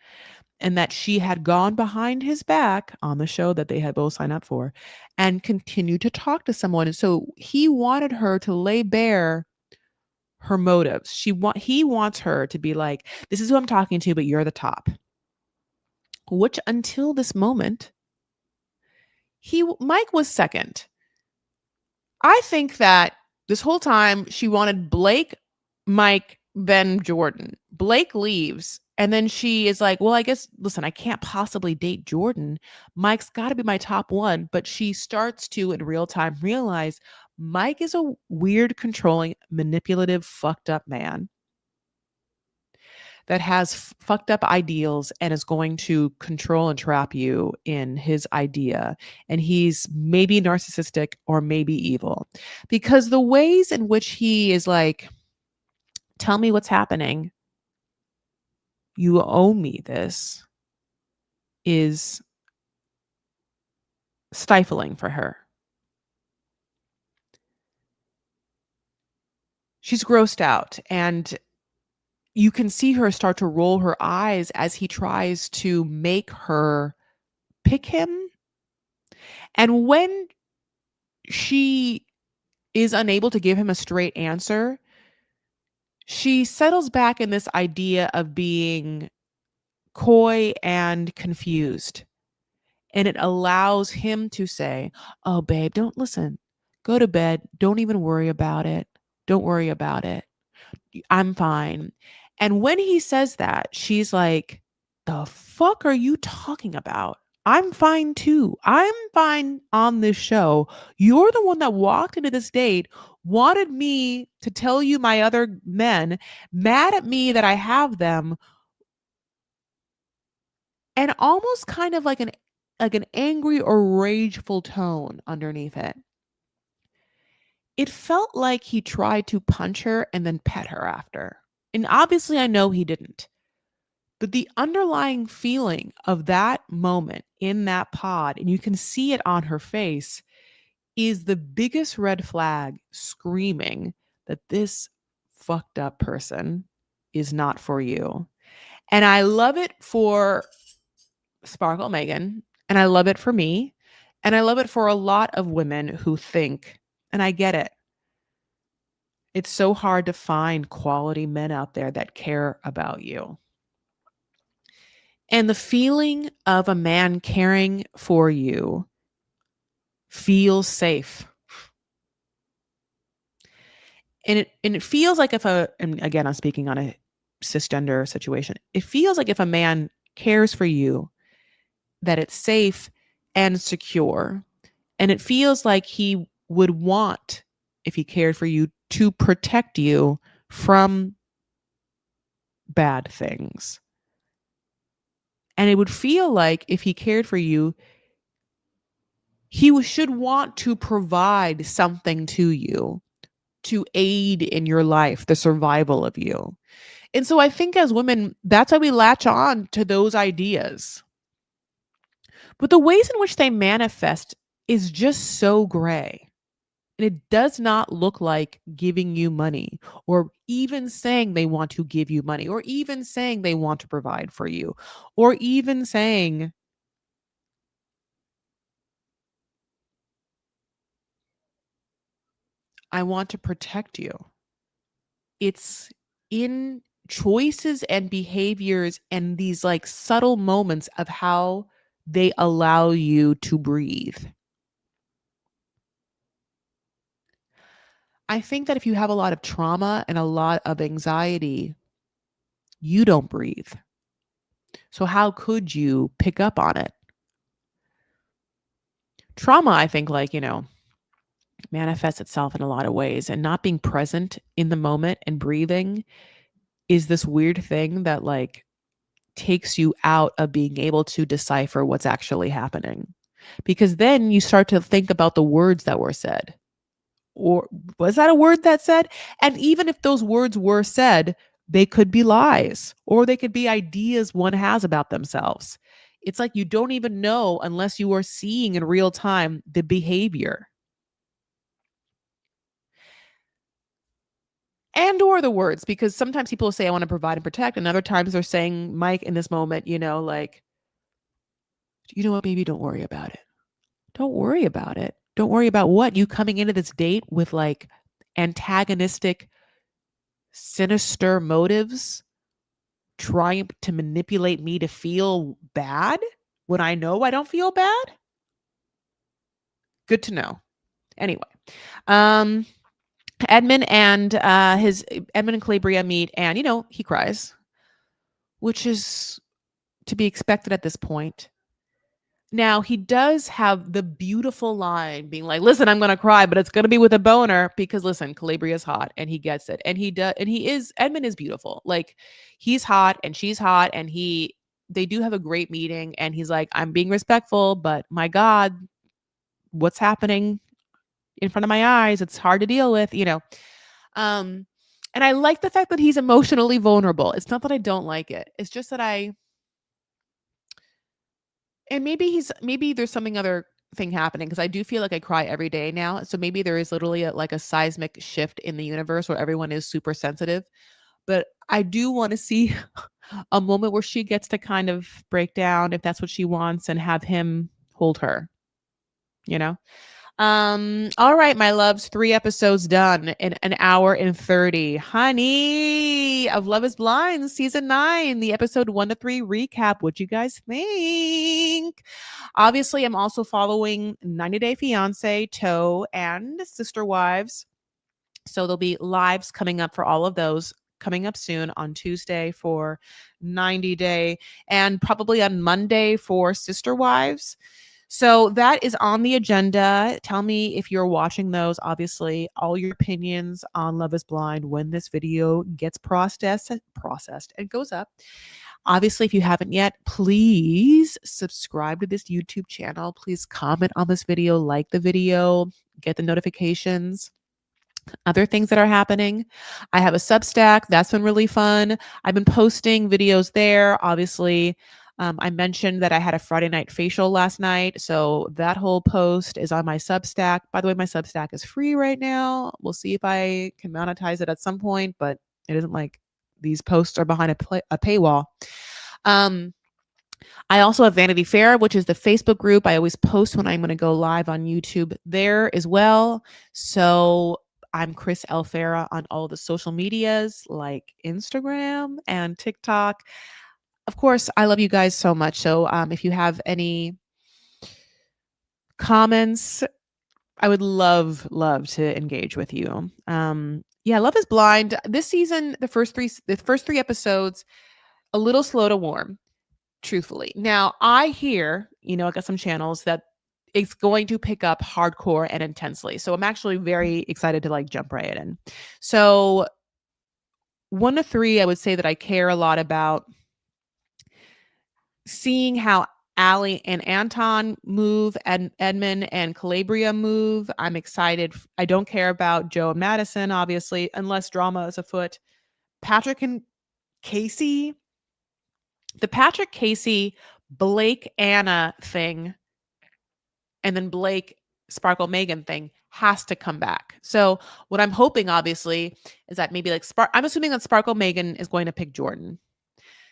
[SPEAKER 1] and that she had gone behind his back on the show that they had both signed up for and continued to talk to someone. And so he wanted her to lay bare her motives. He wants her to be like, this is who I'm talking to, but you're the top. Which until this moment, Mike was second. I think that this whole time she wanted Blake, Mike, then Jordan. Blake leaves. And then she is like, well, I guess, listen, I can't possibly date Jordan. Mike's got to be my top one. But she starts to, in real time, realize Mike is a weird, controlling, manipulative, fucked up man that has fucked up ideals and is going to control and trap you in his idea. And he's maybe narcissistic or maybe evil because the ways in which he is like, tell me what's happening. You owe me this is stifling for her. She's grossed out and you can see her start to roll her eyes as he tries to make her pick him. And when she is unable to give him a straight answer, she settles back in this idea of being coy and confused. And it allows him to say, oh, babe, don't listen. Go to bed. Don't even worry about it. Don't worry about it. I'm fine. And when he says that, she's like, the fuck are you talking about? I'm fine too. I'm fine on this show. You're the one that walked into this date, wanted me to tell you my other men, mad at me that I have them, and almost kind of like an angry or rageful tone underneath it. It felt like he tried to punch her and then pet her after. And obviously I know he didn't. But the underlying feeling of that moment in that pod, and you can see it on her face, is the biggest red flag screaming that this fucked up person is not for you. And I love it for Sparkle Megan, and I love it for me, and I love it for a lot of women who think, and I get it. It's so hard to find quality men out there that care about you. And the feeling of a man caring for you feels safe. And it feels like if and again, I'm speaking on a cisgender situation. It feels like if a man cares for you, that it's safe and secure. And it feels like he would want, if he cared for you, to protect you from bad things. And it would feel like if he cared for you, he should want to provide something to you to aid in your life, the survival of you. And so I think as women, that's how we latch on to those ideas. But the ways in which they manifest is just so gray. And it does not look like giving you money or even saying they want to give you money or even saying they want to provide for you or even saying, I want to protect you. It's in choices and behaviors and these like subtle moments of how they allow you to breathe. I think that if you have a lot of trauma and a lot of anxiety, you don't breathe. So, how could you pick up on it? Trauma, I think, manifests itself in a lot of ways, and not being present in the moment and breathing is this weird thing that, takes you out of being able to decipher what's actually happening. Because then you start to think about the words that were said. Or was that a word that said? And even if those words were said, they could be lies or they could be ideas one has about themselves. It's like you don't even know unless you are seeing in real time the behavior and or the words, because sometimes people say I want to provide and protect and other times they're saying, Mike, in this moment, you know what, baby, don't worry about it. Don't worry about it. Don't worry about what? You coming into this date with antagonistic, sinister motives, trying to manipulate me to feel bad when I know I don't feel bad? Good to know. Anyway, um, Edmund and Edmund and Calabria meet, and he cries, which is to be expected at this point. Now, he does have the beautiful line being like, "Listen, I'm gonna cry, but it's gonna be with a boner because listen, Calabria's hot and he gets it." And Edmund is beautiful. Like, he's hot and she's hot, and they do have a great meeting, and he's like, "I'm being respectful, but my God, what's happening in front of my eyes? It's hard to deal with." Um, and I like the fact that he's emotionally vulnerable. It's not that I don't like it. It's just that and maybe there's something other thing happening because I do feel like I cry every day now. So maybe there is literally like a seismic shift in the universe where everyone is super sensitive. But I do want to see a moment where she gets to kind of break down if that's what she wants and have him hold her, you know? All right, my loves, 3 episodes done in an hour and 30. Honey, of Love is Blind, season 9, the episode 1 to 3 recap. What you guys think? Obviously, I'm also following 90 Day Fiance, Toe, and Sister Wives. So there'll be lives coming up for all of those coming up soon on Tuesday for 90 Day and probably on Monday for Sister Wives. So that is on the agenda. Tell me if you're watching those. Obviously, all your opinions on Love is Blind when this video gets processed and goes up. Obviously, if you haven't yet, please subscribe to this YouTube channel. Please comment on this video, like the video, get the notifications. Other things that are happening. I have a Substack. That's been really fun. I've been posting videos there. Obviously, I mentioned that I had a Friday night facial last night. So that whole post is on my Substack. By the way, my Substack is free right now. We'll see if I can monetize it at some point, but it isn't like these posts are behind a paywall. I also have Vanity Fair, which is the Facebook group. I always post when I'm going to go live on YouTube there as well. So I'm Chris L. Farah on all the social medias like Instagram and TikTok. Of course, I love you guys so much. So if you have any comments, I would love to engage with you. Yeah, Love is Blind. This season, the first three episodes, a little slow to warm, truthfully. Now, I hear, I got some channels that it's going to pick up hardcore and intensely. So I'm actually very excited to like jump right in. So 1 to 3, I would say that I care a lot about seeing how Allie and Anton move and Edmund and Calabria move. I'm excited. I don't care about Joe and Madison, obviously, unless drama is afoot. Patrick and Casey, the Patrick Casey Blake Anna thing, and then Blake Sparkle Megan thing has to come back. So what I'm hoping, obviously, is that maybe like I'm assuming that Sparkle Megan is going to pick Jordan.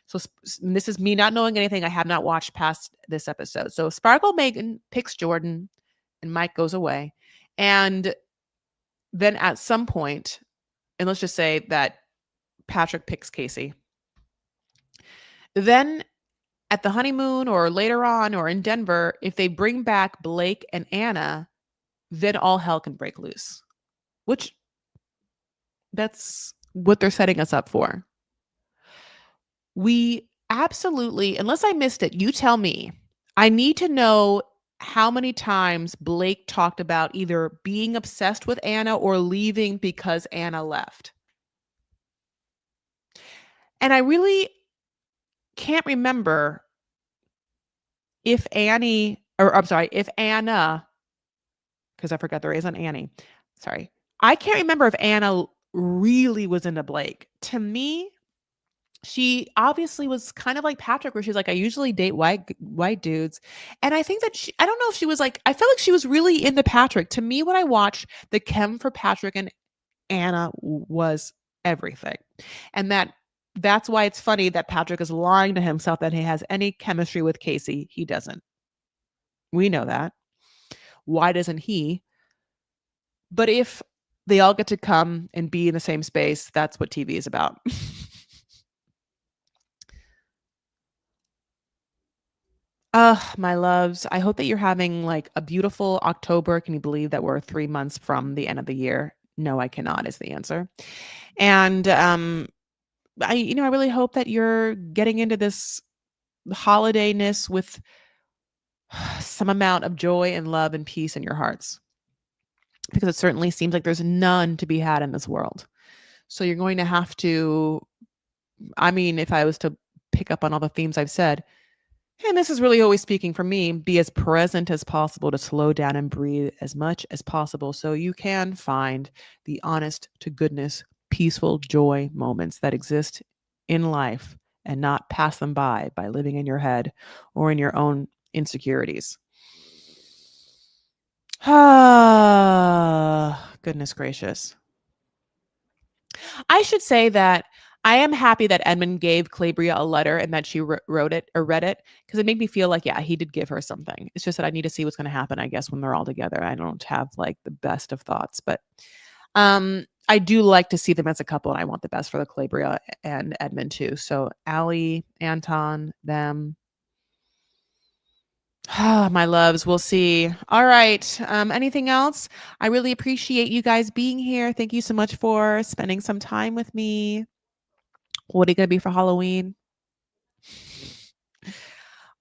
[SPEAKER 1] So this is me not knowing anything. I have not watched past this episode. So Sparkle Megan picks Jordan and Mike goes away. And then at some point, and let's just say that Patrick picks Casey. Then at the honeymoon or later on or in Denver, if they bring back Blake and Anna, then all hell can break loose, which that's what they're setting us up for. We absolutely, unless I missed it, you tell me. I need to know how many times Blake talked about either being obsessed with Anna or leaving because Anna left. And I really can't remember if Anna, because I forgot there is an Annie. Sorry. I can't remember if Anna really was into Blake. To me, she obviously was kind of like Patrick, where she's like, I usually date white dudes. And I think that I don't know if she was like, I felt like she was really into Patrick. To me, when I watched the chem for Patrick and Anna was everything. And that's why it's funny that Patrick is lying to himself that he has any chemistry with Casey. He doesn't. We know that. Why doesn't he? But if they all get to come and be in the same space, that's what TV is about. My loves, I hope that you're having like a beautiful October. Can you believe that we're 3 months from the end of the year? No, I cannot is the answer. And I really hope that you're getting into this holidayness with some amount of joy and love and peace in your hearts, because it certainly seems like there's none to be had in this world. So you're going to have to, I mean, if I was to pick up on all the themes I've said, and this is really always speaking for me, be as present as possible, to slow down and breathe as much as possible so you can find the honest to goodness, peaceful joy moments that exist in life and not pass them by living in your head or in your own insecurities. Ah, goodness gracious. I should say that I am happy that Edmund gave Calabria a letter and that she wrote it or read it, because it made me feel like, yeah, he did give her something. It's just that I need to see what's going to happen, I guess, when they're all together. I don't have like the best of thoughts, but I do like to see them as a couple, and I want the best for the Calabria and Edmund too. So Allie, Anton, them. My loves, we'll see. All right. Anything else? I really appreciate you guys being here. Thank you so much for spending some time with me. What are you gonna be for Halloween?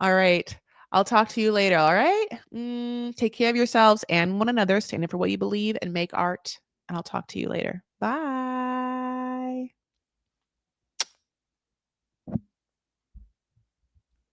[SPEAKER 1] All right. I'll talk to you later. All right. Take care of yourselves and one another. Stand up for what you believe and make art. And I'll talk to you later. Bye.